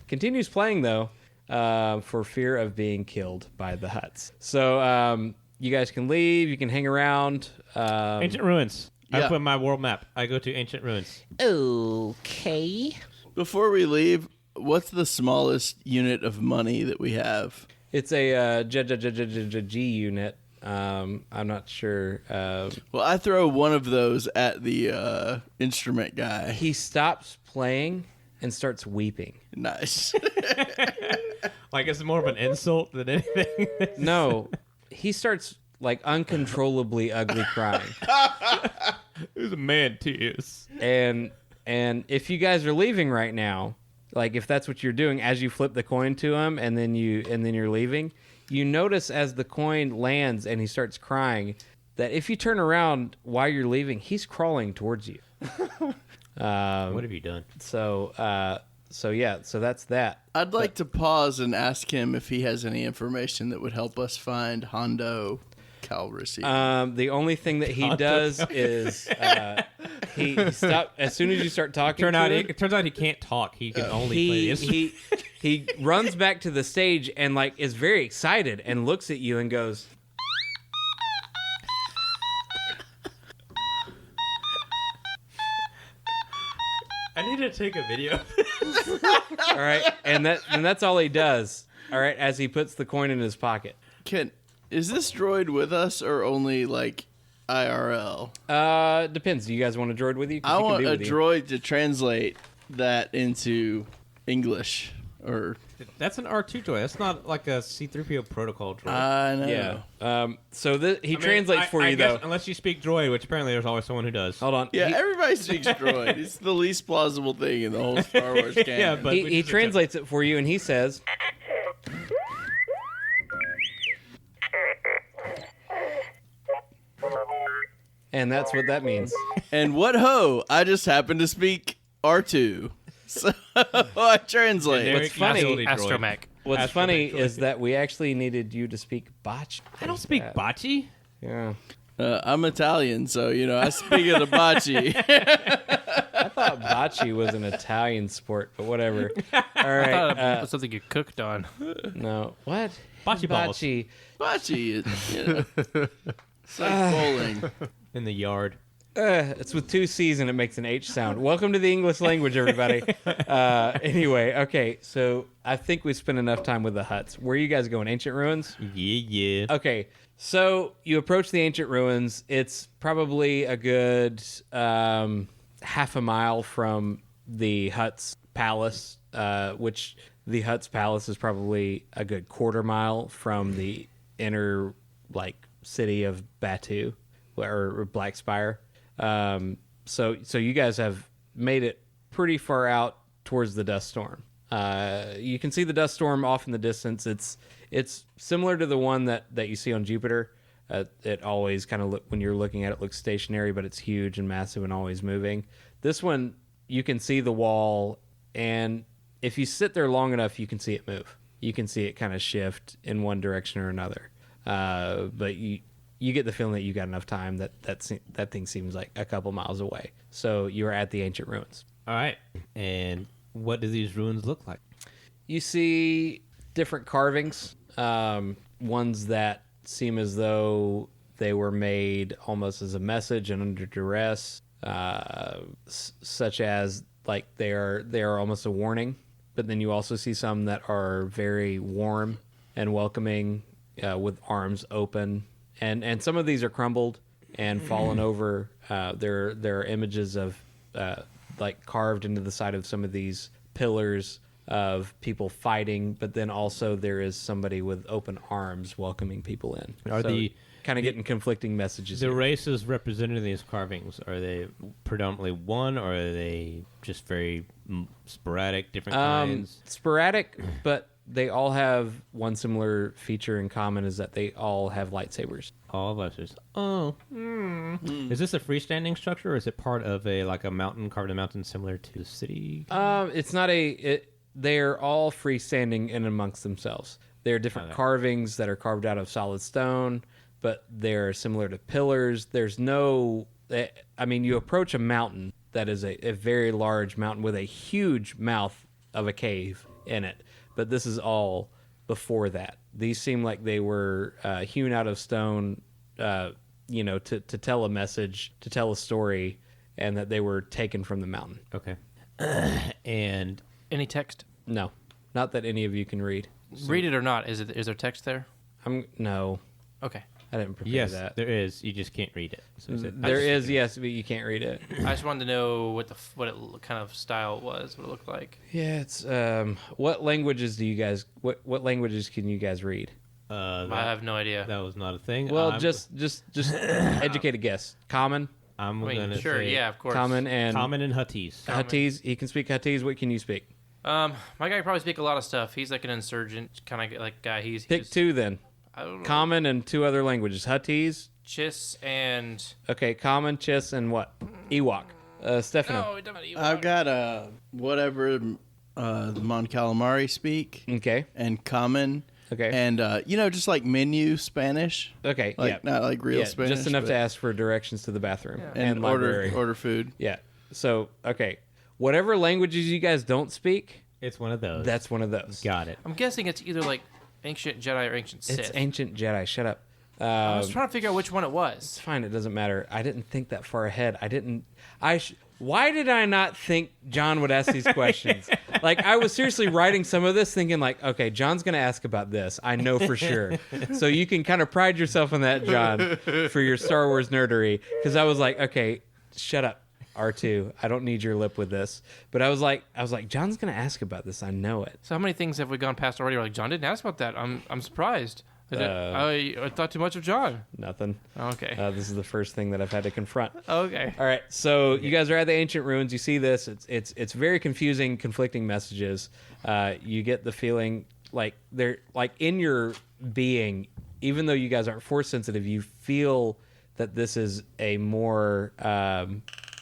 continues playing though for fear of being killed by the Hutts. So you guys can leave. You can hang around. Ancient ruins. Yeah. I put my world map. I go to ancient ruins. Okay. Before we leave, what's the smallest unit of money that we have? It's a G unit. I'm not sure. Well, I throw one of those at the instrument guy. He stops playing and starts weeping. Nice. Like it's more of an insult than anything. No, he starts like uncontrollably ugly crying. There's a man tears. And if you guys are leaving right now, like if that's what you're doing, as you flip the coin to him and then you're leaving, you notice as the coin lands and he starts crying that if you turn around while you're leaving, he's crawling towards you. What have you done? So that's that. I'd like to pause and ask him if he has any information that would help us find Hondo Calrissian. The only thing that he does is he stop as soon as you start talking. It turns out he can't talk. He can only play the instrument. he runs back to the stage and like is very excited and looks at you and goes. I need to take a video. All right, and that's all he does. All right, as he puts the coin in his pocket. Is this droid with us or only like IRL? Depends. Do you guys want a droid with you? 'Cause I he can want be a with you. droid to translate that into English. Or That's an R2 droid. That's not like a C-3PO protocol droid. I know. Yeah. So he I mean, translates for I you, guess though. unless you speak droid, which apparently there's always someone who does. Hold on. Yeah, He- everybody speaks droid. It's the least plausible thing in the whole Star Wars canon. Yeah, but we he just translates it for you, and he says, and that's what that means. And what ho? I just happen to speak R2. So I translate. Generic What's funny- utility droid. Astromech. What's That's funny what they is that we actually needed you to speak botch. I don't speak bocce. Yeah. I'm Italian, so, I speak of the bocce. I thought bocce was an Italian sport, but whatever. All I right. thought it was something you cooked on. No. What? Bocce balls. Bocce. Bocce is, it's like bowling. In the yard. It's with two C's and it makes an H sound. Welcome to the English language, everybody. Anyway, okay, so I think we spent enough time with the huts. Where are you guys going? Ancient ruins? Yeah. Okay, so you approach the ancient ruins. It's probably a good half a mile from the hut's palace, which the hut's palace is probably a good quarter mile from the inner city of Batu or Black Spire. So you guys have made it pretty far out towards the dust storm. You can see the dust storm off in the distance. It's similar to the one that you see on Jupiter. It always kind of when you're looking at it looks stationary, but it's huge and massive and always moving. This one, you can see the wall, and if you sit there long enough, you can see it move. You can see it kind of shift in one direction or another. But you get the feeling that you got enough time that thing seems like a couple miles away. So you're at the ancient ruins. All right. And what do these ruins look like? You see different carvings, ones that seem as though they were made almost as a message and under duress, such as they are almost a warning. But then you also see some that are very warm and welcoming, with arms open. And some of these are crumbled and fallen over. There are images of carved into the side of some of these pillars of people fighting, but then also there is somebody with open arms welcoming people in. Are the kind of getting conflicting messages? The here. races represented in these carvings, are they predominantly one, or are they just very sporadic, different kinds? Sporadic, but they all have one similar feature in common, is that they all have lightsabers. All of us. Oh. Is this a freestanding structure, or is it part of a mountain, carved in a mountain similar to the city? It's not they're all freestanding in amongst themselves. They're different carvings that are carved out of solid stone, but they're similar to pillars. There's no... you approach a mountain that is a very large mountain with a huge mouth of a cave in it, but this is all before that. These seem like they were hewn out of stone, to tell a message, to tell a story, and that they were taken from the mountain. Okay. And Any text? No, not that any of you can read. Read it or not? Is there text there? No, Okay. I didn't prepare yes, that. there is. You just can't read it. So There is, yes, but you can't read it. I just wanted to know what it kind of style was, what it looked like. Yeah, it's what languages do you guys? What languages can you guys read? I have no idea. That was not a thing. Well, just educate a guess. Common, I'm I mean, gonna sure, say yeah, of course. common, and common and Huttese. Huttese. He can speak Huttese. What can you speak? My guy can probably speak a lot of stuff. He's like an insurgent kind of guy. Pick two then. I don't know. Common and two other languages. Huttese. Chiss and Okay, common, Chiss, and what? Ewok. Stefano. no, it doesn't even I've got whatever the Mon Calamari speak, Okay. and common, Okay. and just like menu Spanish, Okay. like yeah. not like real Yeah, Spanish, just enough but- to ask for directions to the bathroom and library. order food. Yeah. So, okay. Whatever languages you guys don't speak, It's one of those. that's one of those. Got it. I'm guessing it's either like ancient Jedi or ancient Sith. It's ancient Jedi. Shut up. I was trying to figure out which one it was. It's fine. It doesn't matter. I didn't think that far ahead. Why did I not think John would ask these questions? Like, I was seriously writing some of this thinking like, okay, John's going to ask about this. I know for sure. So you can kind of pride yourself on that, John, for your Star Wars nerdery. Because I was like, okay, shut up, R2. I don't need your lip with this. But I was like, John's going to ask about this. I know it. So how many things have we gone past already? We're like, John didn't ask about that. I'm surprised. I thought too much of John. Nothing. Okay. This is the first thing that I've had to confront. Okay. All right, so you guys are at the ancient ruins. You see this. It's very confusing, conflicting messages. You get the feeling like they're like in your being, even though you guys aren't force sensitive, you feel that this is a more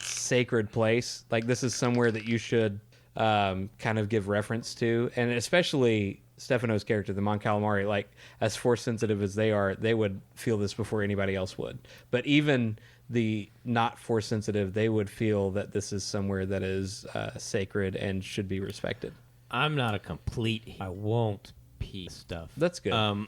sacred place. Like this is somewhere that you should kind of give reference to, and especially Stefano's character, the Mon Calamari, like as force sensitive as they are, they would feel this before anybody else would. But even the not force sensitive, they would feel that this is somewhere that is sacred and should be respected. I'm not a complete. I won't pee stuff. That's good.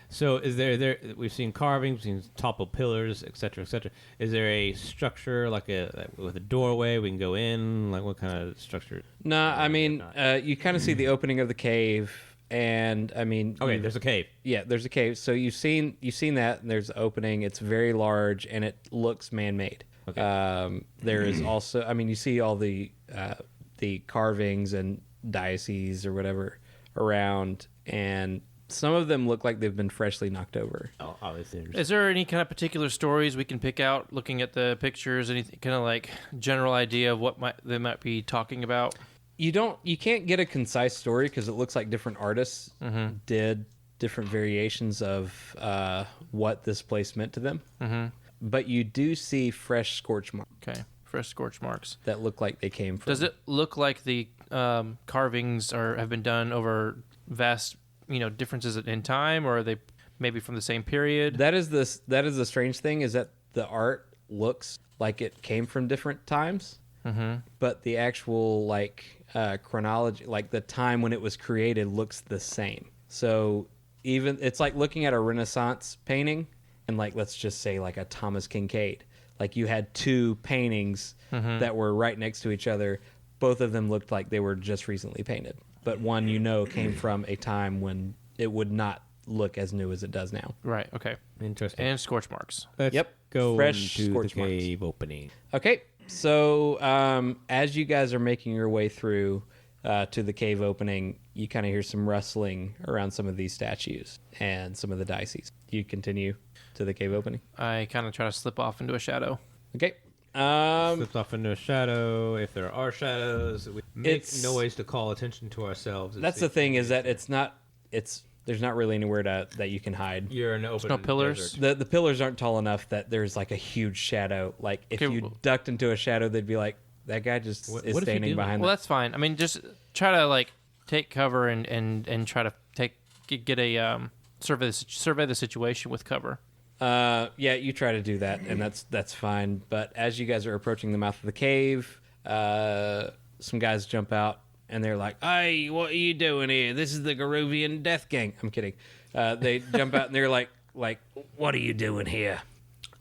So is there? We've seen carvings, we've seen toppled pillars, etc., etc. Is there a structure like with a doorway we can go in? Like what kind of structure? No, I mean you kind of see the opening of the cave. And I mean, okay, there's a cave. Yeah, there's a cave. So you've seen that, and there's an opening. It's very large, and it looks man-made. Okay. There is also, I mean, you see all the carvings and dioceses or whatever around, and some of them look like they've been freshly knocked over. Oh, obviously. Is there any kind of particular stories we can pick out looking at the pictures? Anything kind of like general idea of what they might be talking about? You can't get a concise story because it looks like different artists did different variations of what this place meant to them. Mm-hmm. But you do see fresh scorch marks. Okay, fresh scorch marks that look like they came from. Does it look like the carvings have been done over vast, differences in time, or are they maybe from the same period? That is the strange thing, is that the art looks like it came from different times, but the actual chronology, like the time when it was created, looks the same. So even it's like looking at a Renaissance painting, and let's just say a Thomas Kinkade. Like you had two paintings that were right next to each other. Both of them looked like they were just recently painted, but one came from a time when it would not look as new as it does now. Right. Okay. Interesting. And scorch marks. Let's go fresh into scorch the cave opening. Okay. So as you guys are making your way through to the cave opening, you kind of hear some rustling around some of these statues and some of the dioceses. You continue to the cave opening. I kind of try to slip off into a shadow. Okay. Slips off into a shadow. If there are shadows, we make noise to call attention to ourselves. That's the thing, is that there's not really anywhere that you can hide. You're in open. No pillars. Desert. The pillars aren't tall enough that there's a huge shadow. Like if you ducked into a shadow, they'd be like, that guy just is standing behind. Well, that's fine. I mean, just try to take cover and try to get a survey the situation with cover. Yeah, you try to do that, and that's fine. But as you guys are approaching the mouth of the cave, some guys jump out, and they're like, "Hey, what are you doing here? This is the Garuvian Death Gang." I'm kidding. They jump out, and they're like, "What are you doing here?"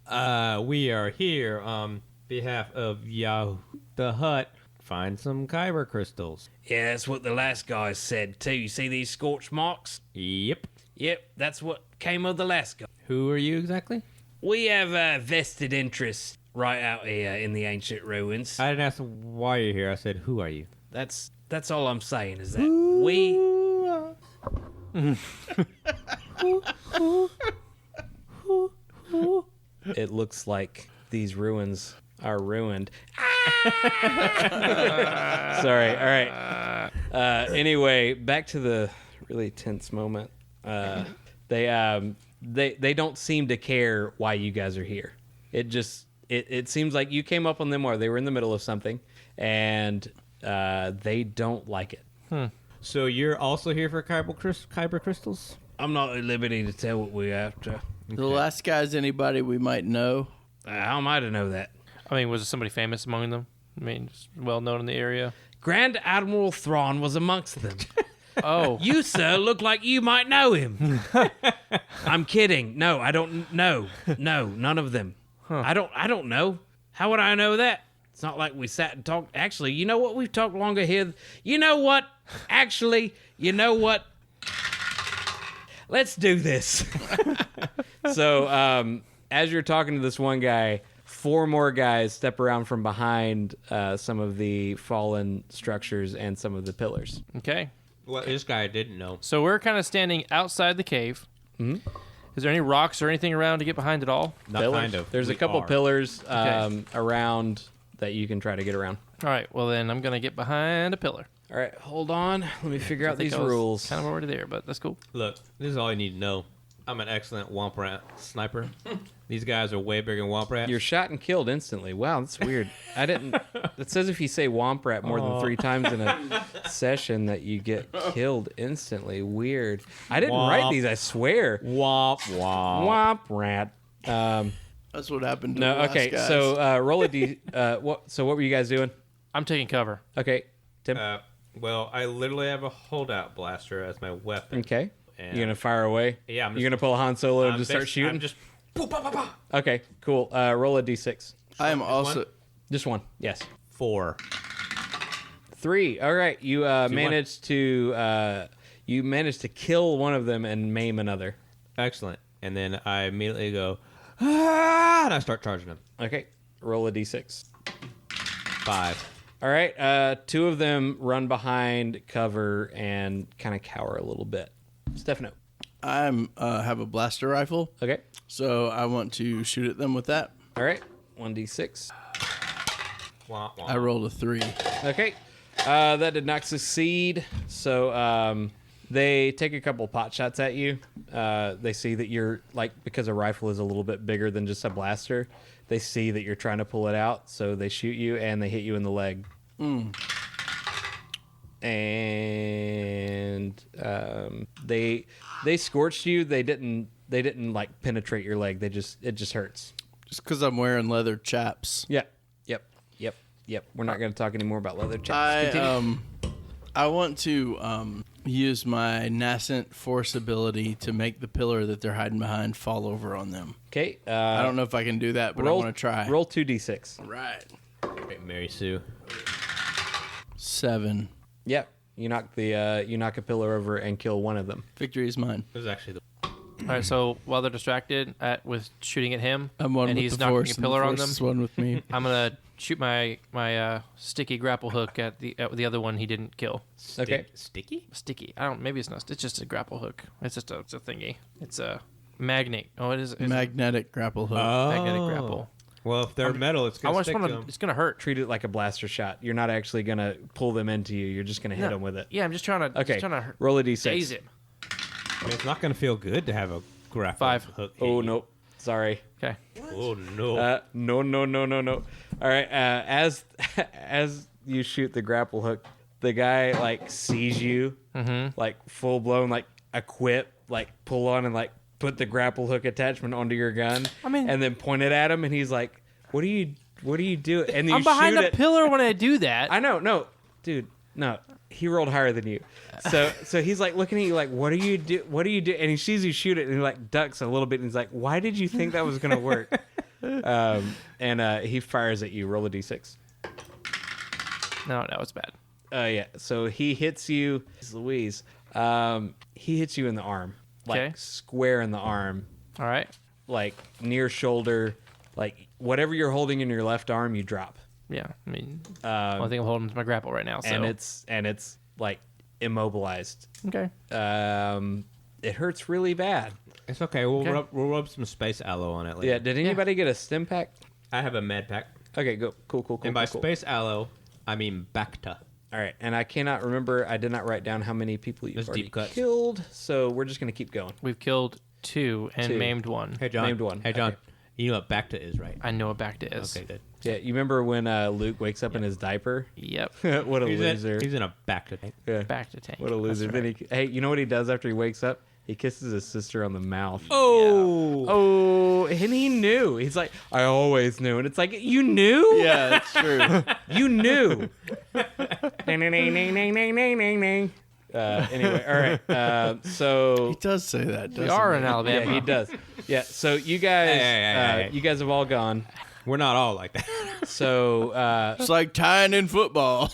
We are here on behalf of Yahoo the Hut. Find some kyber crystals. Yeah, that's what the last guy said too. You see these scorch marks? Yep. Yep, that's what came of the last guy. Who are you exactly? We have a vested interest right out here in the ancient ruins. I didn't ask why you're here. I said, who are you? That's all I'm saying, is that we... It looks like these ruins are ruined. Sorry, all right. Anyway, back to the really tense moment. They don't seem to care why you guys are here. It seems like you came up on them while they were in the middle of something, and they don't like it. So you're also here for kyber crystals? I'm not at liberty to tell what we're after. Okay. The last guy's anybody we might know? How am I to know that? I mean, was there somebody famous among them? I mean, well known in the area. Grand Admiral Thrawn was amongst them. Oh. You, sir, look like you might know him. I'm kidding. No, I don't know. No, none of them. I don't know. How would I know that? It's not like we sat and talked. Actually, you know what? We've talked longer here. You know what? Actually, you know what? Let's do this. So, as you're talking to this one guy, 4 more guys step around from behind some of the fallen structures and some of the pillars. Okay. Well, this guy didn't know. So we're kind of standing outside the cave. Mm-hmm. Is there any rocks or anything around to get behind at all? Not Pillars. kind of. There's a We couple are. pillars around that you can try to get around. All right. Well, then I'm going to get behind a pillar. All right, hold on. Let me figure out I think these I was rules. kind of already there, but that's cool. Look, this is all you need to know. I'm an excellent Womp Rat sniper. These guys are way bigger than Womp Rats. You're shot and killed instantly. Wow, that's weird. I didn't. It says if you say Womp Rat more than 3 times in a session that you get killed instantly. Weird. I didn't write Womp. these. I swear. Womp womp. Womp Rat. That's what happened to No. the last Okay. guys. So roll a d. So what were you guys doing? I'm taking cover. Okay, Tim. Well, I literally have a holdout blaster as my weapon. Okay. and- You gonna fire away? Yeah, I'm You just- gonna pull a Han Solo and I'm just start bas- shooting? I'm just. Poof, pop, pop, pop. Okay. Cool. Roll a d6. I am also. one? Just one. Yes. 4. 3. All right. You managed to kill one of them and maim another. Excellent. And then I immediately go, and I start charging them. Okay. Roll a d6. 5. All right. 2 of them run behind cover and kind of cower a little bit. Stefano. I'm have a blaster rifle, Okay. so I want to shoot at them with that. All right. 1d6. Womp, womp. I rolled a 3. Okay. That did not succeed. So they take a couple pot shots at you. They see that you're, because a rifle is a little bit bigger than just a blaster, they see that you're trying to pull it out. So they shoot you and they hit you in the leg. And they scorched you. They didn't penetrate your leg. It just hurts. Just because I'm wearing leather chaps. Yep. We're not going to talk anymore about leather chaps. Continue. I want to use my nascent force ability to make the pillar that they're hiding behind fall over on them. Okay. I don't know if I can do that, but I want to try. Roll 2d6. Right. Great, Mary Sue. 7. Yep. You knock a pillar over and kill one of them. Victory is mine. This is actually the. All right. So while they're distracted with shooting at him, I'm one and with he's the knocking force, a and pillar the on force them, is one with me. I'm gonna shoot my sticky grapple hook at the other one he didn't kill. Okay. Sticky? Sticky. I don't. Maybe it's not. It's just a grapple hook. It's a thingy. It's a magnet. Oh, it is. It's Magnetic grapple hook. a magnetic grapple. Well, if they're metal, it's I gonna just stick to want them. to. It's gonna hurt. Treat it like a blaster shot. You're not actually going to pull them into you. You're just going to hit them with it. Yeah, I'm just trying to. Okay. Just trying to Roll a d6. daze him. I mean, it's not gonna feel good to have a grapple 5. hook. hit Oh, you. nope. Sorry. Okay. Oh no. No. All right. As you shoot the grapple hook, the guy sees you, full blown, equip, pull on and put the grapple hook attachment onto your gun. I mean- and then point it at him, and he's like, "What do you do?" And you I'm behind shoot a it. pillar when I do that. I know, no, dude, no. He rolled higher than you, so he's looking at you what do you do? What do you do? And he sees you shoot it, and he ducks a little bit, and he's like, "Why did you think that was gonna work?" And he fires at you. Roll a d6. No, it's bad. Yeah. So he hits you, Louise. He hits you in the arm, Okay. square in the arm, All right. near shoulder, whatever you're holding in your left arm, you drop. Yeah. I mean, I think I'm holding to my grapple right now. So. And it's immobilized. Okay. It hurts really bad. It's okay. We'll rub some space aloe on it later. Yeah. Did anybody get a stim pack? I have a med pack. Okay. Go. Cool. And by cool. space aloe, I mean Bacta. All right. And I cannot remember. I did not write down how many people you've That's already deep cuts. killed. So we're just gonna keep going. We've killed 2 and 2. maimed 1. Hey John. Named one. Hey John. Okay. You know what Bacta is, right? I know what Bacta is. Okay, good. Yeah. You remember when Luke wakes up in his diaper? Yep. What a He's loser. he's in a Bacta tank. Yeah. Bacta tank. What a loser. That's Then hey, you know what he does after he wakes up? He kisses his sister on the mouth. Oh. Oh, and he knew. He's like, I always knew. And it's like, you knew? Yeah, that's true. You knew. Ding, ding, ding, ding, ding, ding, ding, ding. Anyway, all right. So He does say that. We Doesn't are he? in Alabama. yeah, he does. Yeah. So you guys, Hey. you guys have all gone. We're not all like that. So It's like tying in football.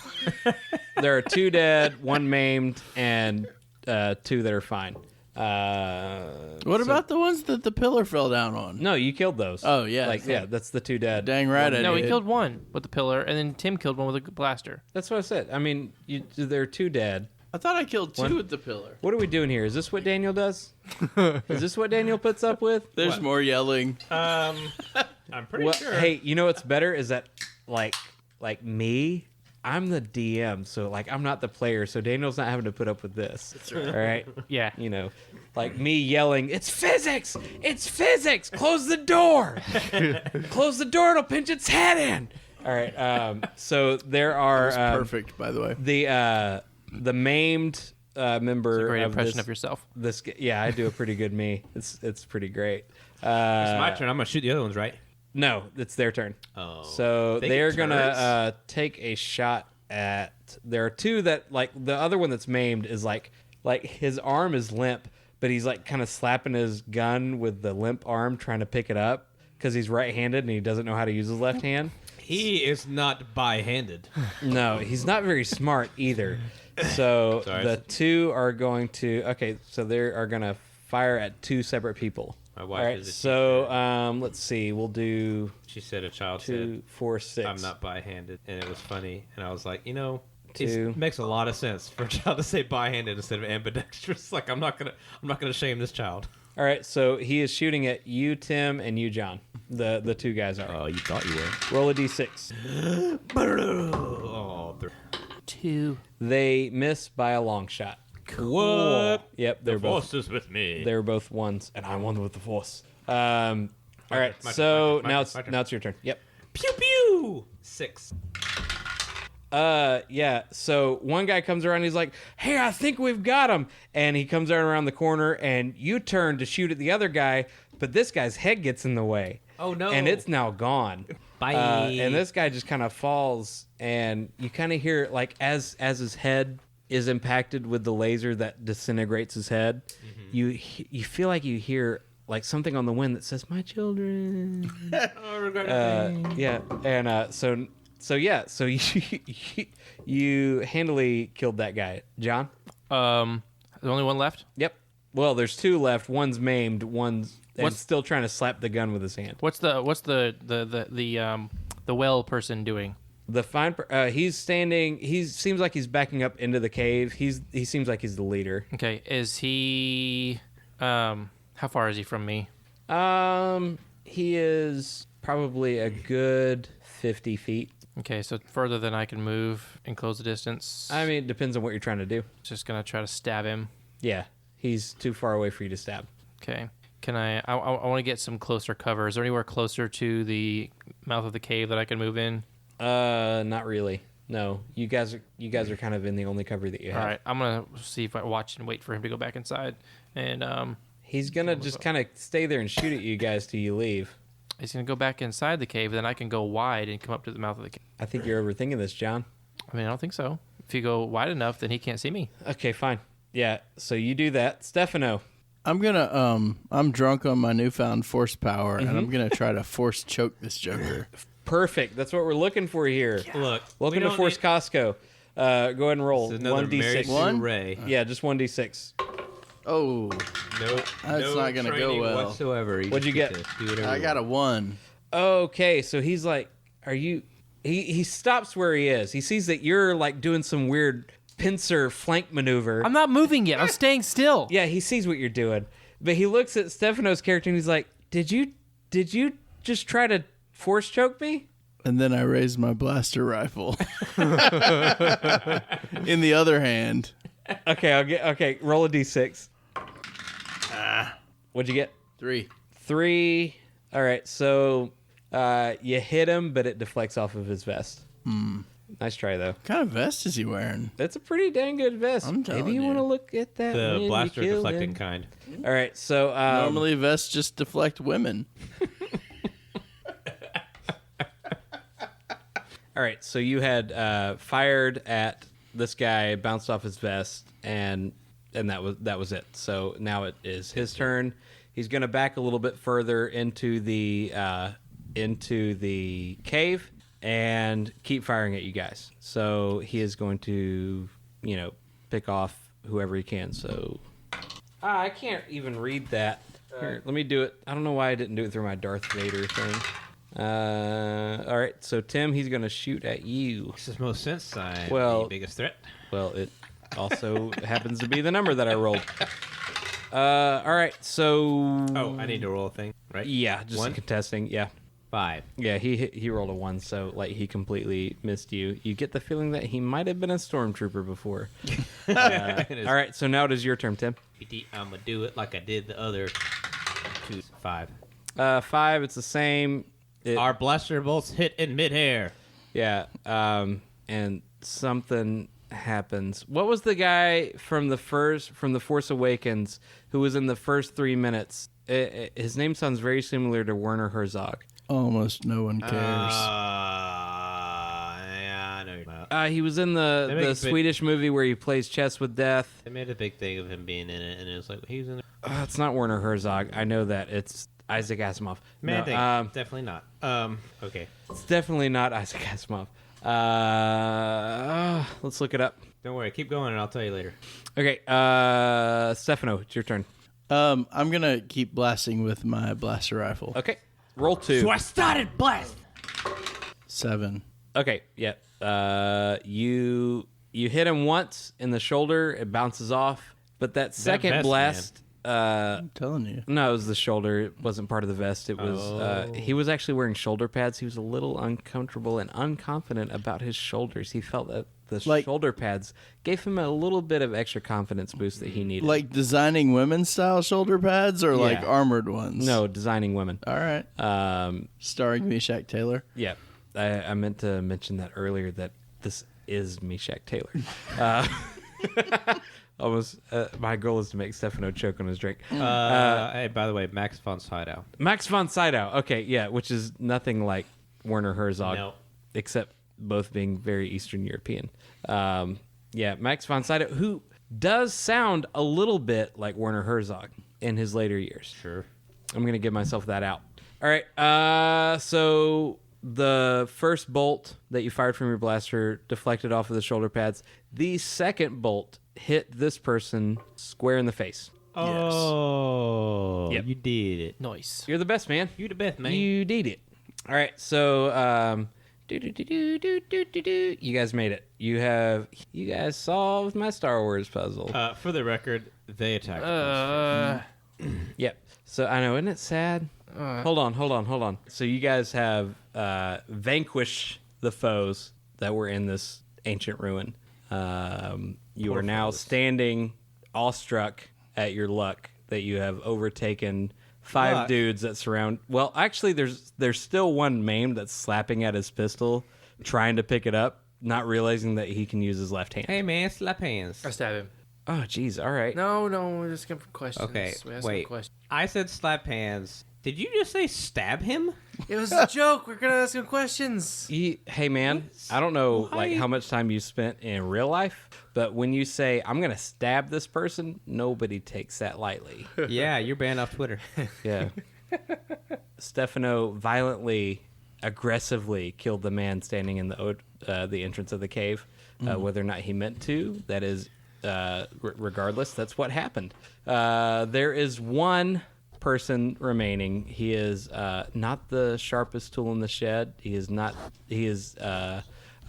there are 2 dead, 1 maimed, and 2 that are fine. What about the ones that the pillar fell down on? No, you killed those. Oh, yeah. Like that's the 2 dead. Dang right I No, did. he killed one with the pillar, and then Tim killed one with a blaster. That's what I said. I mean, there are 2 dead. I thought I killed 2 One. with the pillar. What are we doing here? Is this what Daniel does? Is this what Daniel puts up with? There's more yelling. I'm pretty Well, sure. hey, you know what's better is that like me, I'm the DM, so like I'm not the player, so Daniel's not having to put up with this. That's right. All right. Yeah. You know, like me yelling, "It's physics! It's physics! Close the door! Close the door! It'll pinch its head in." All right. So there are Perfect, by the way. the maimed member Great of impression this, of yourself. this. Yeah, I do a pretty good me. It's pretty great. It's my turn. I'm gonna shoot the other ones, right? No, it's their turn. Oh. So They they're get gonna take a shot at. There are 2 that like the other one that's maimed is like his arm is limp, but he's like kind of slapping his gun with the limp arm, trying to pick it up because he's right-handed and he doesn't know how to use his left hand. He is not by-handed. No, he's not very smart either. So Sorry. the 2 are going to. Okay, so they are gonna fire at 2 separate people. My wife All right, is a so let's see. We'll do She said a child 2, said, 4, 6. I'm not by-handed. And it was funny. And I was like, it 2. makes a lot of sense for a child to say by-handed instead of ambidextrous. Like, I'm not gonna shame this child. All right, so he is shooting at you, Tim, and you, John. The 2 guys are. Oh, you thought you were. Roll a d6. Oh, 2. They miss by a long shot. what? Yep, they're both. Force is with me. They're both 1s, and I'm 1 with the force. All right, my so turn, my turn. now it's your turn. Yep. Pew pew. 6. Yeah. So one guy comes around. He's like, "Hey, I think we've got him." And he comes around the corner, and you turn to shoot at the other guy, but this guy's head gets in the way. Oh no. And it's now gone. Bye. And this guy just kind of falls, and you kind of hear like as his head is impacted with the laser that disintegrates his head, you feel like you hear like something on the wind that says, "My children." Yeah, and so you handily killed that guy, John. The only one left. Yep. Well, there's 2 left. One's maimed. One's What's- still trying to slap the gun with his hand. What's the well person doing? The fine. He's standing. He seems like he's backing up into the cave. He seems like he's the leader. Okay, is he? How far is he from me? He is probably a good 50 feet. Okay, so further than I can move and close the distance. I mean, it depends on what you're trying to do. Just gonna try to stab him. Yeah, he's too far away for you to stab. Okay. Can I want to get some closer cover. Is there anywhere closer to the mouth of the cave that I can move in? Not really. No, you guys are kind of in the only cover that you have. All right, I'm gonna see if I watch and wait for him to go back inside, and He's gonna just kind of stay there and shoot at you guys till you leave. he's gonna go back inside the cave. Then I can go wide and come up to the mouth of the cave. I think you're overthinking this, John. I mean, I don't think so. If you go wide enough, then he can't see me. Okay, fine. Yeah, so you do that, Stefano. I'm gonna I'm drunk on my newfound force power, and I'm gonna try to force choke this Joker. Perfect. That's what we're looking for here. Look. Welcome we to don't Force need- Costco. Go ahead and roll This is another Mary 1d6. Sue One? Ray. Yeah, just 1d6. Oh, No, That's not gonna go training well. whatsoever. What'd you get? Do whatever I you got a want. 1. Okay, so he's like, "Are you?" He stops where he is. He sees that you're like doing some weird pincer flank maneuver. I'm not moving yet. I'm staying still. Yeah, he sees what you're doing, but he looks at Stefano's character and he's like, "Did you just try to force choke me?" And then I raised my blaster rifle. In the other hand, Okay, roll a d6. What'd you get? 3. 3. All right, so you hit him, but it deflects off of his vest. Nice try, though. What kind of vest is he wearing? That's a pretty dang good vest. I'm telling Maybe you you. want to look at that. when The you blaster kill deflecting him. kind. All right, so Normally, vests just deflect women. all right, so you had fired at this guy, bounced off his vest, and that was it. So now it is his turn. He's going to back a little bit further into the cave and keep firing at you guys. So he is going to, pick off whoever he can. So I can't even read that. Here, let me do it. I don't know why I didn't do it through my Darth Vader thing. All right, so Tim, he's going to shoot at you. This is most sense. I'm Well- the biggest threat. Well, it also happens to be the number that I rolled. All right, so... Oh, I need to roll a thing, right? Yeah, just One? contesting, yeah. 5. Yeah, he rolled a 1, so he completely missed you. You get the feeling that he might have been a stormtrooper before. All right, so now it is your turn, Tim. I'm going to do it like I did the other 2. 5. 5, it's the same. Our blaster bolts hit in midair. Yeah, and something happens. What was the guy from the Force Awakens who was in the first 3 minutes? His name sounds very similar to Werner Herzog. Almost no one cares. Yeah, I know you're about. He was in They make the a big- Swedish movie where he plays chess with death. They made a big thing of him being in it, and it was like, he was in it. It's not Werner Herzog. I know that. It's Isaac Asimov. Man, No, definitely not. Okay. it's definitely not Isaac Asimov. Let's look it up. Don't worry. Keep going, and I'll tell you later. Okay, Stefano, it's your turn. I'm gonna keep blasting with my blaster rifle. Okay, roll 2. I started blast. 7. Okay, yeah. You hit him once in the shoulder. It bounces off, but that second vest, blast. I'm telling you. No, it was the shoulder. It wasn't part of the vest. It was. He was actually wearing shoulder pads. He was a little uncomfortable and unconfident about his shoulders. He felt that the shoulder pads gave him a little bit of extra confidence boost that he needed. Like designing women's style shoulder pads or like Yeah. armored ones? No, designing women. All right. Starring Meshach Taylor. Yeah, I meant to mention that earlier. That this is Meshach Taylor. Almost, my goal is to make Stefano choke on his drink. Hey, by the way, Max von Sydow. Max von Sydow. Okay, yeah, which is nothing like Werner Herzog, No. except both being very Eastern European. Yeah, Max von Sydow, who does sound a little bit like Werner Herzog in his later years. Sure. I'm going to give myself that out. All right, so the first bolt that you fired from your blaster deflected off of the shoulder pads. The second bolt hit this person square in the face. Oh, Yep. you did it. Nice. You're the best, man. You the best, man. You did it. All right, so you guys made it. You guys solved my Star Wars puzzle. For the record, they attacked. Yep. So I know, isn't it sad? Hold on. So you guys have vanquished the foes that were in this ancient ruin. You are now standing awestruck at your luck that you have overtaken 5 Luck? dudes that surround. Well, actually, there's still one maimed that's slapping at his pistol, trying to pick it up, not realizing that he can use his left hand. Hey, man, slap hands. I stab him. Oh, jeez. All right. No, we're just going for questions. Okay, We asked wait. some questions. I said slap hands. Did you just say stab him? It was a joke. We're going to ask him questions. Hey man, I don't know Why? how much time you spent in real life, but when you say I'm gonna stab this person, nobody takes that lightly. Yeah, you're banned off Twitter. Yeah. Stefano violently, aggressively killed the man standing in the entrance of the cave. Whether or not he meant to, that is, regardless, that's what happened. There is one person remaining. He is not the sharpest tool in the shed. He is a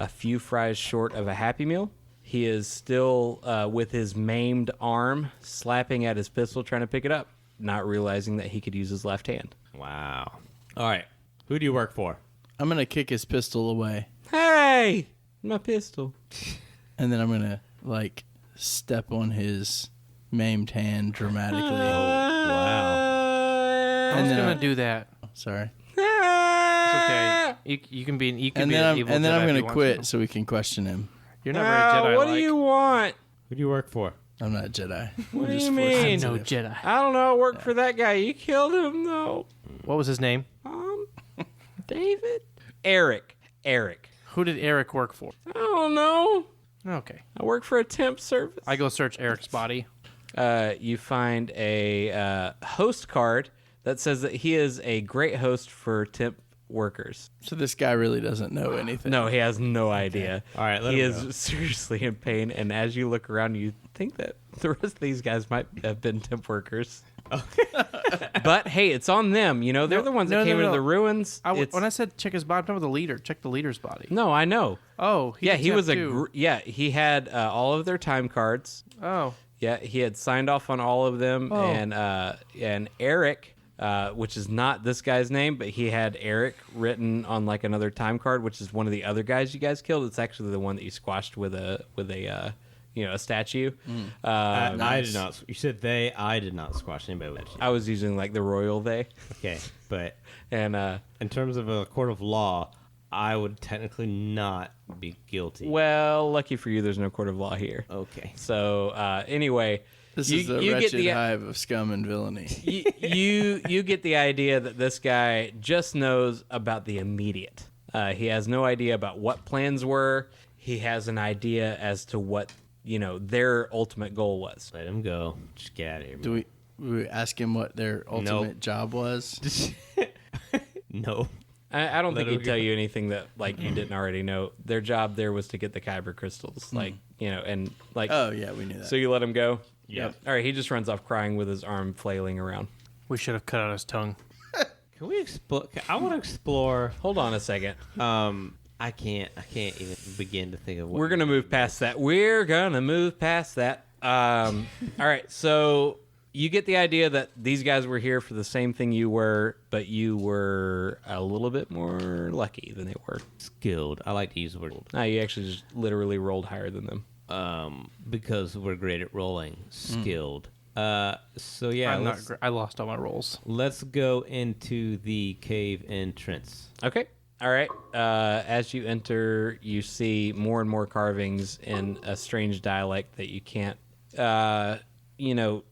few fries short of a Happy Meal. He is still with his maimed arm slapping at his pistol trying to pick it up, not realizing that he could use his left hand. Wow. All right. Who do you work for? I'm gonna kick his pistol away, Hey, my pistol. and then I'm gonna like step on his maimed hand dramatically. Wow. I was then going I- to do that. Sorry. It's okay. You can be an And be then an I'm evil and then Jedi I'm if gonna you want quit to. so we can question him. You're not very Jedi. What do you want? Who do you work for? I'm not a Jedi. What do Just you force mean? No sensitive. Jedi. I don't know. Work for that guy. You killed him though. What was his name? David? Eric. Who did Eric work for? I don't know. Okay. I work for a temp service. I go search Eric's body. You find a host card that says that he is a great host for temp workers. So this guy really doesn't know anything. No, he has no idea. All right, let he him is go. seriously in pain, and as you look around, you think that the rest of these guys might have been temp workers. But hey, it's on them. You know, they're the ones that came into the ruins. When I said check his body, I'm talking about the leader. Check the leader's body. No, I know. Oh, Yeah, he was too. he had all of their time cards. Oh, Yeah, he had signed off on all of them, Oh. and Eric, which is not this guy's name, but he had Eric written on like another time card, which is one of the other guys you guys killed. It's actually the one that you squashed with a statue. I did not. You said they. I did not squash anybody with that. I was using like the royal they, Okay, but and in terms of a court of law, I would technically not be guilty. well, lucky for you, there's no court of law here. Okay. So anyway, This you, is the you get wretched the hive of scum and villainy. you get the idea that this guy just knows about the immediate. He has no idea about what plans were. He has an idea as to what their ultimate goal was. Let him go. Just get out of here. Do we ask him what their ultimate job was? No. I don't think Let him he'd tell go. you anything that like you didn't already know. Their job there was to get the kyber crystals, and like. Oh yeah, we knew that. So you let him go. Yep. All right. He just runs off crying with his arm flailing around. we should have cut out his tongue. Can we explore? I want to explore. Hold on a second. I can't even begin to think of what We're gonna move past that. All right, so you get the idea that these guys were here for the same thing you were, but you were a little bit more lucky than they were. skilled. I like to use the word No, you actually just literally rolled higher than them. because we're great at rolling. Skilled. So yeah, I'm not. I lost all my rolls. let's go into the cave entrance. Okay. All right. As you enter, you see more and more carvings in a strange dialect that you can't,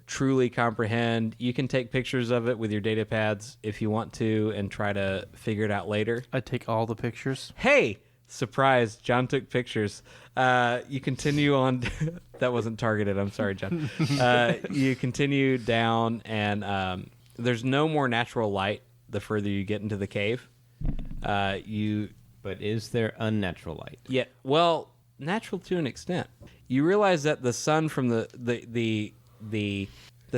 truly comprehend. You can take pictures of it with your data pads if you want to and try to figure it out later. I take all the pictures. Hey, surprise! John took pictures. You continue on. That wasn't targeted. I'm sorry, John. You continue down, and there's no more natural light the further you get into the cave. But is there unnatural light? Yeah, well, natural to an extent. You realize that the sun from the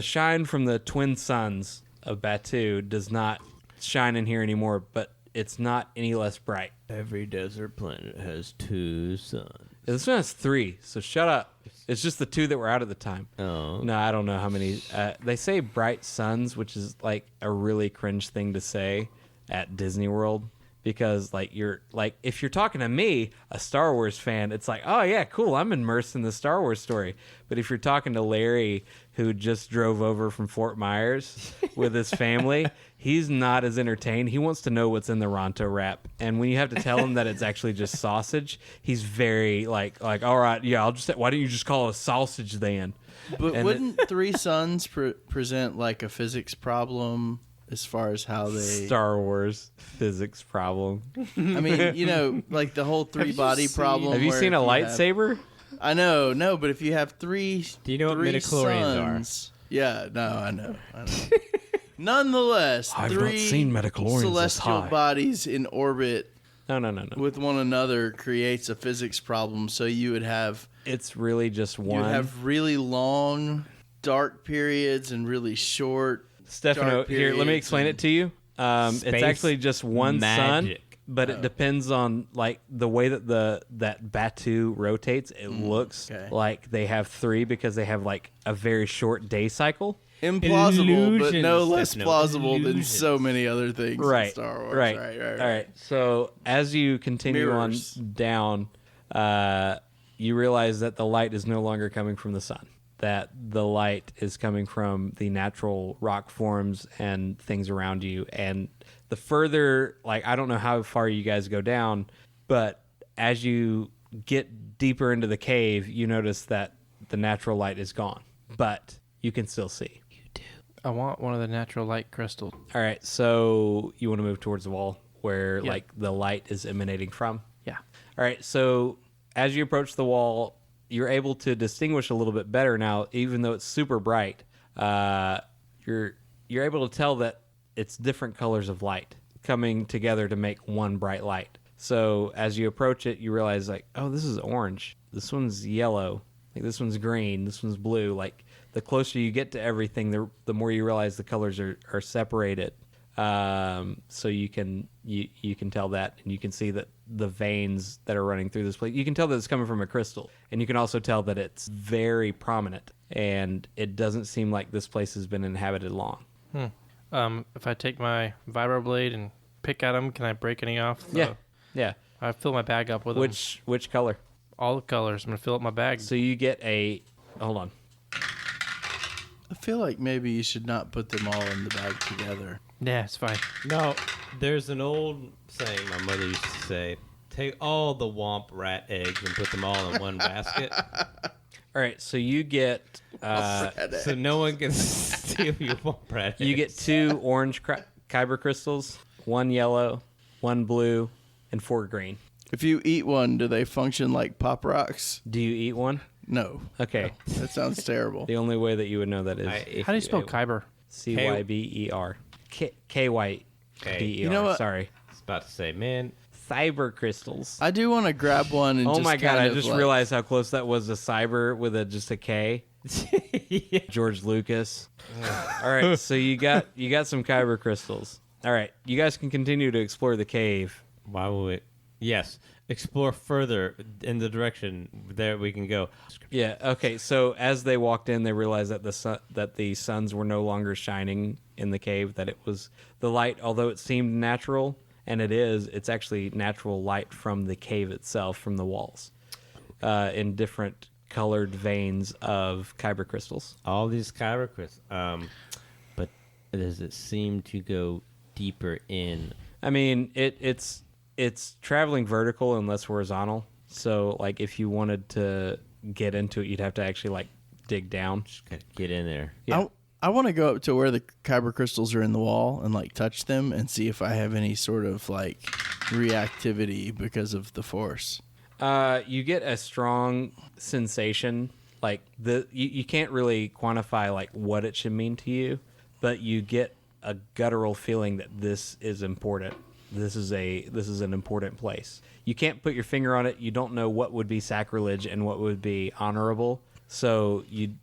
shine from the twin suns of Batu does not shine in here anymore, but it's not any less bright. Every desert planet has two suns. This one has 3, so shut up. It's just the 2 that were out at the time. Oh. No, I don't know how many. They say bright suns, which is like a really cringe thing to say at Disney World. Because if you're talking to me, a Star Wars fan, it's like, oh yeah, cool, I'm immersed in the Star Wars story. But if you're talking to Larry, who just drove over from Fort Myers with his family, he's not as entertained. He wants to know what's in the Ronto wrap, and when you have to tell him that it's actually just sausage, he's very like, all right, yeah, why don't you just call it sausage then? But And wouldn't three suns present like a physics problem as far as how they? Star Wars physics problem. I mean, like the whole three-body problem. Have you where seen if a lightsaber? I know, no, but if you have three, Do you know what three midichlorians suns, yeah, no, I know. Nonetheless, I've not three seen midichlorians this celestial high. bodies in orbit No. with one another creates a physics problem. So you would have It's really just you one. would have really long dark periods and really short. Stefano, dark here, let me periods explain and- it to you. It's Space actually just one sun, magic. but it depends on like the way that that Batu rotates. It looks okay. like they have 3 because they have like a very short day cycle. Implausible, but no Illusions, less Stefano, plausible than illusions. so many other things in Star Wars. Right. Right. All right. So as you continue Mirrors. on down, you realize that the light is no longer coming from the sun. That the light is coming from the natural rock forms and things around you. And the further, like, I don't know how far you guys go down, but as you get deeper into the cave, you notice that the natural light is gone, but you can still see. I want one of the natural light crystals. All right, so you want to move towards the wall where Yeah. like the light is emanating from. Yeah. All right, so as you approach the wall, you're able to distinguish a little bit better now, even though it's super bright. You're able to tell that it's different colors of light coming together to make one bright light. So as you approach it, you realize like, oh, this is orange. This one's yellow. Like this one's green. This one's blue. Like the closer you get to everything, the more you realize the colors are separated. So you can tell that, and you can see that the veins that are running through this place. You can tell that it's coming from a crystal, and you can also tell that it's very prominent, and it doesn't seem like this place has been inhabited long. If I take my vibroblade and pick at them, can I break any off? Yeah. I fill my bag up with them. Which color? All the colors. I'm gonna fill up my bag. So you get hold on. I feel like maybe you should not put them all in the bag together. Yeah, it's fine. No, there's an old saying my mother used to say: take all the womp rat eggs and put them all in one basket. All right, so you get So no one can steal your womp rat eggs. you get 2 orange kyber crystals, 1 yellow, 1 blue, and 4 green. If you eat one, do they function like Pop Rocks? Do you eat one? No. Okay. That sounds terrible. The only way that you would know that is How do you spell Kyber? Cyber. Kyber. You know what? Sorry. I was about to say, man, Cyber crystals. I do want to grab one and Oh just my god! kind I of, just like- realized how close that was to cyber with just a K. George Lucas. All right, so you got some kyber crystals. All right, you guys can continue to explore the cave. why would we? Yes, explore further in the direction there we can go. Yeah. Okay. So as they walked in, they realized that the suns were no longer shining in the cave. That it was the light, although it seemed natural, and it's actually natural light from the cave itself, from the walls, in different colored veins of kyber crystals. All these kyber crystals, but does it seem to go deeper in? I mean, it's traveling vertical and less horizontal. So, like, if you wanted to get into it, you'd have to actually like dig down. Just gotta get in there. Yeah. I want to go up to where the kyber crystals are in the wall and like touch them and see if I have any sort of like reactivity because of the force. You get a strong sensation. Like you can't really quantify like what it should mean to you, but you get a guttural feeling that this is important. This is an important place. You can't put your finger on it. You don't know what would be sacrilege and what would be honorable. So you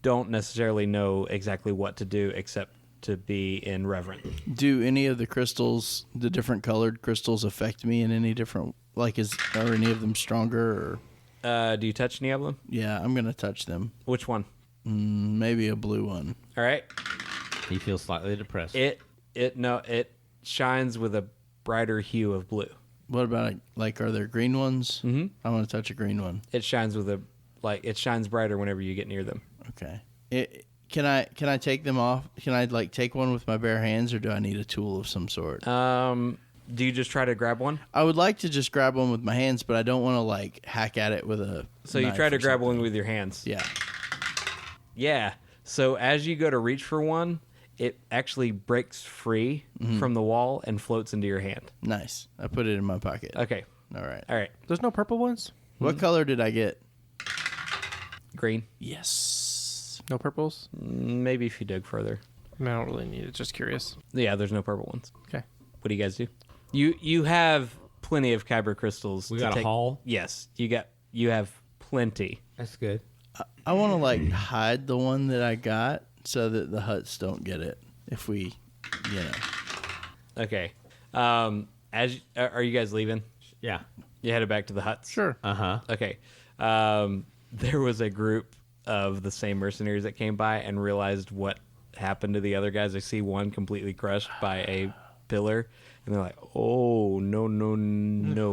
don't necessarily know exactly what to do except to be in reverence. Do any of the crystals, the different colored crystals, affect me in any different? Like, are any of them stronger? Or Do you touch any of them? yeah, I'm gonna touch them. Which one? Maybe a blue one. All right. He feels slightly depressed. It shines with a brighter hue of blue. What about like? Are there green ones? Mm-hmm. I want to touch a green one. It shines it shines brighter whenever you get near them. Okay. Can I take them off? Can I like take one with my bare hands, or do I need a tool of some sort? Do you just try to grab one? I would like to just grab one with my hands, but I don't want to like hack at it with a. So you knife try to or grab something. one with your hands. Yeah. Yeah. So as you go to reach for one, it actually breaks free from the wall and floats into your hand. Nice. I put it in my pocket. Okay. All right. All right. There's no purple ones? What color did I get? Green. Yes. No purples? Maybe if you dig further. I don't really need it. Just curious. Yeah, there's no purple ones. Okay. What do you guys do? You have plenty of kyber crystals. We to got a take. haul? Yes, you have plenty. That's good. I want to like hide the one that I got so that the huts don't get it. If we, Okay. Are you guys leaving? Yeah. You headed back to the huts? Sure. Uh-huh. Okay. There was a group of the same mercenaries that came by and realized what happened to the other guys. I see one completely crushed by a pillar, and they're like, "Oh no, no, no,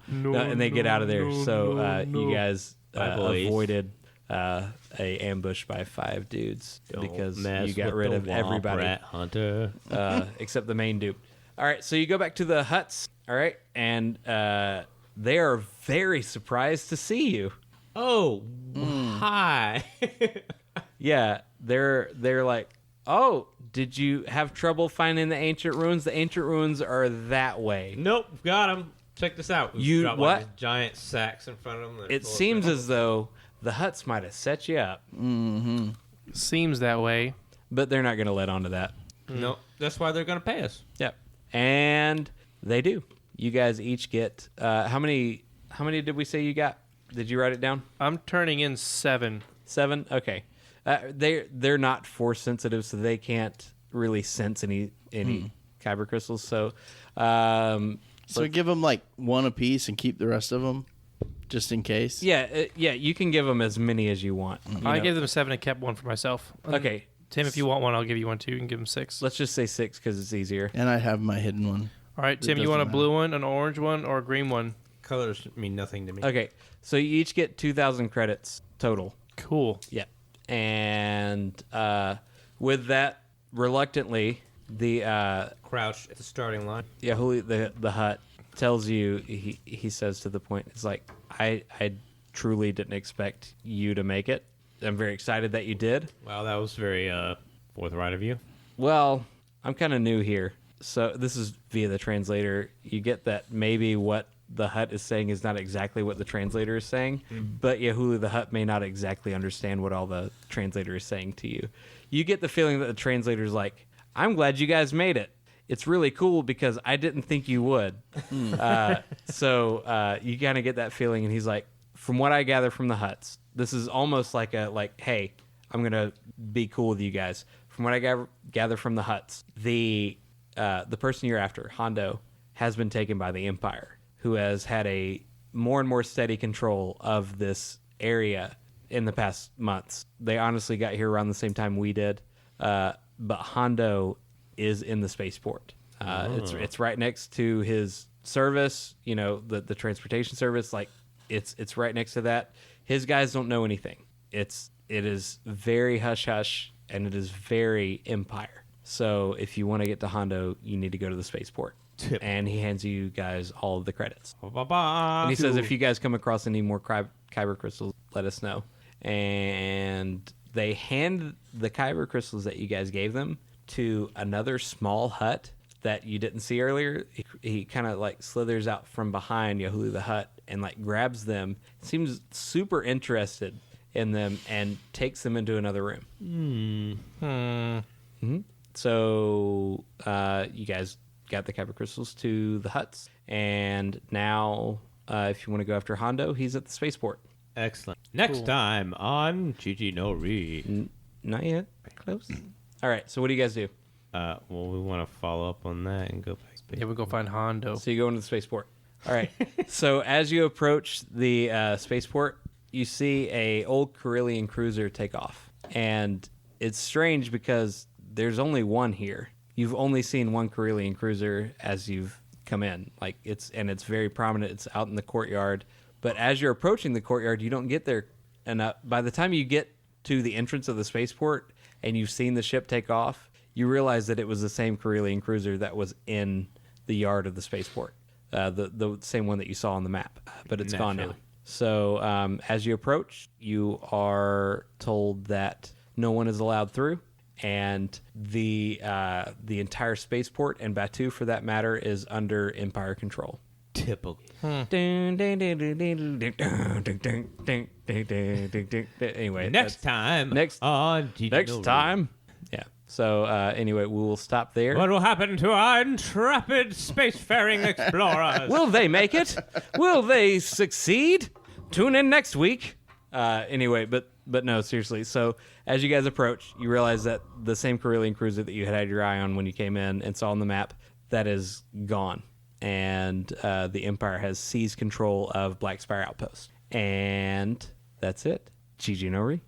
no!" And they get out of there. You guys Bye, boys. avoided a ambush by 5 dudes because Mess you got with rid the of Womp everybody Rat Hunter. except the main dude. All right, so you go back to the huts. All right, and they are very surprised to see you. Oh, hi. Yeah, they're like, "Oh, did you have trouble finding the ancient ruins? The ancient ruins are that way." Nope, got him. Check this out. We You- drop, what? Like, these giant sacks in front of them. It seems as though the Hutts might have set you up, Seems that way. but they're not going to let on to that. No, that's why they're going to pay us. Yep. And they do. You guys each get how many did we say you got? Did you write it down? I'm turning in 7. 7? Okay. They're not force sensitive, so they can't really sense any kyber crystals. So So give them like one apiece and keep the rest of them, just in case. yeah, you can give them as many as you want. You I know. gave them 7 and kept one for myself. Okay. Tim, if you want one, I'll give you one too. You can give them 6. Let's just say 6 because it's easier. And I have my hidden one. All right, It Tim, you want a doesn't blue one, an orange one, or a green one? Colors mean nothing to me. Okay. So you each get 2,000 credits total. Cool. Yep. And with that, reluctantly, the Crouch at the starting line. Yahuli, the Hut, tells you, he says to the point, it's like, I truly didn't expect you to make it. I'm very excited that you did. Wow, that was very forthright of you. Well, I'm kind of new here. So this is via the translator. You get that maybe what the Hut is saying is not exactly what the translator is saying, but Yahuli the Hut may not exactly understand what all the translator is saying to you. You get the feeling that the translator is like, I'm glad you guys made it. It's really cool because I didn't think you would. So you kind of get that feeling, and he's like, from what I gather from the Huts, this is almost like hey, I'm going to be cool with you guys. From what I gather from the Huts, the person you're after, Hondo, has been taken by the Empire, who has had a more and more steady control of this area in the past months. They honestly got here around the same time we did, but Hondo is in the spaceport. It's right next to his service, the transportation service. Like it's right next to that. His guys don't know anything. It is very hush hush, and it is very Empire. So if you want to get to Hondo, you need to go to the spaceport. Tip. And he hands you guys all of the credits. Ba-ba-ba. And he says, if you guys come across any more kyber crystals, let us know. And they hand the kyber crystals that you guys gave them to another small hut that you didn't see earlier. He kind of like slithers out from behind Yahuli the Hut and like grabs them. Seems super interested in them and takes them into another room. So you guys got the kyber crystals to the huts, and now if you want to go after Hondo, he's at the spaceport. Excellent. Next time on Gigi no Re. Not yet. Close. All right. So what do you guys do? Well, we want to follow up on that and go back. Yeah, we go find Hondo. So you go into the spaceport. All right. So as you approach the spaceport, you see a old Carillion cruiser take off, and it's strange because there's only one here. You've only seen one Carillion cruiser as you've come in. Like it's very prominent. It's out in the courtyard. But as you're approaching the courtyard, you don't get there enough. By the time you get to the entrance of the spaceport and you've seen the ship take off, you realize that it was the same Carillion cruiser that was in the yard of the spaceport. The same one that you saw on the map, but it's gone now. Naturally. So as you approach, you are told that no one is allowed through, and the entire spaceport and Batu, for that matter, is under Empire control. Typical. Anyway, Next time next- on Gigi next no Re. time. Yeah. So anyway, we will stop there. What will happen to our intrepid spacefaring explorers? Will they make it? Will they succeed? Tune in next week. Anyway, but no, seriously. So as you guys approach, you realize that the same Carillion cruiser that you had your eye on when you came in and saw on the map, that is gone. And the Empire has seized control of Black Spire Outpost. And that's it. Gigi no Re.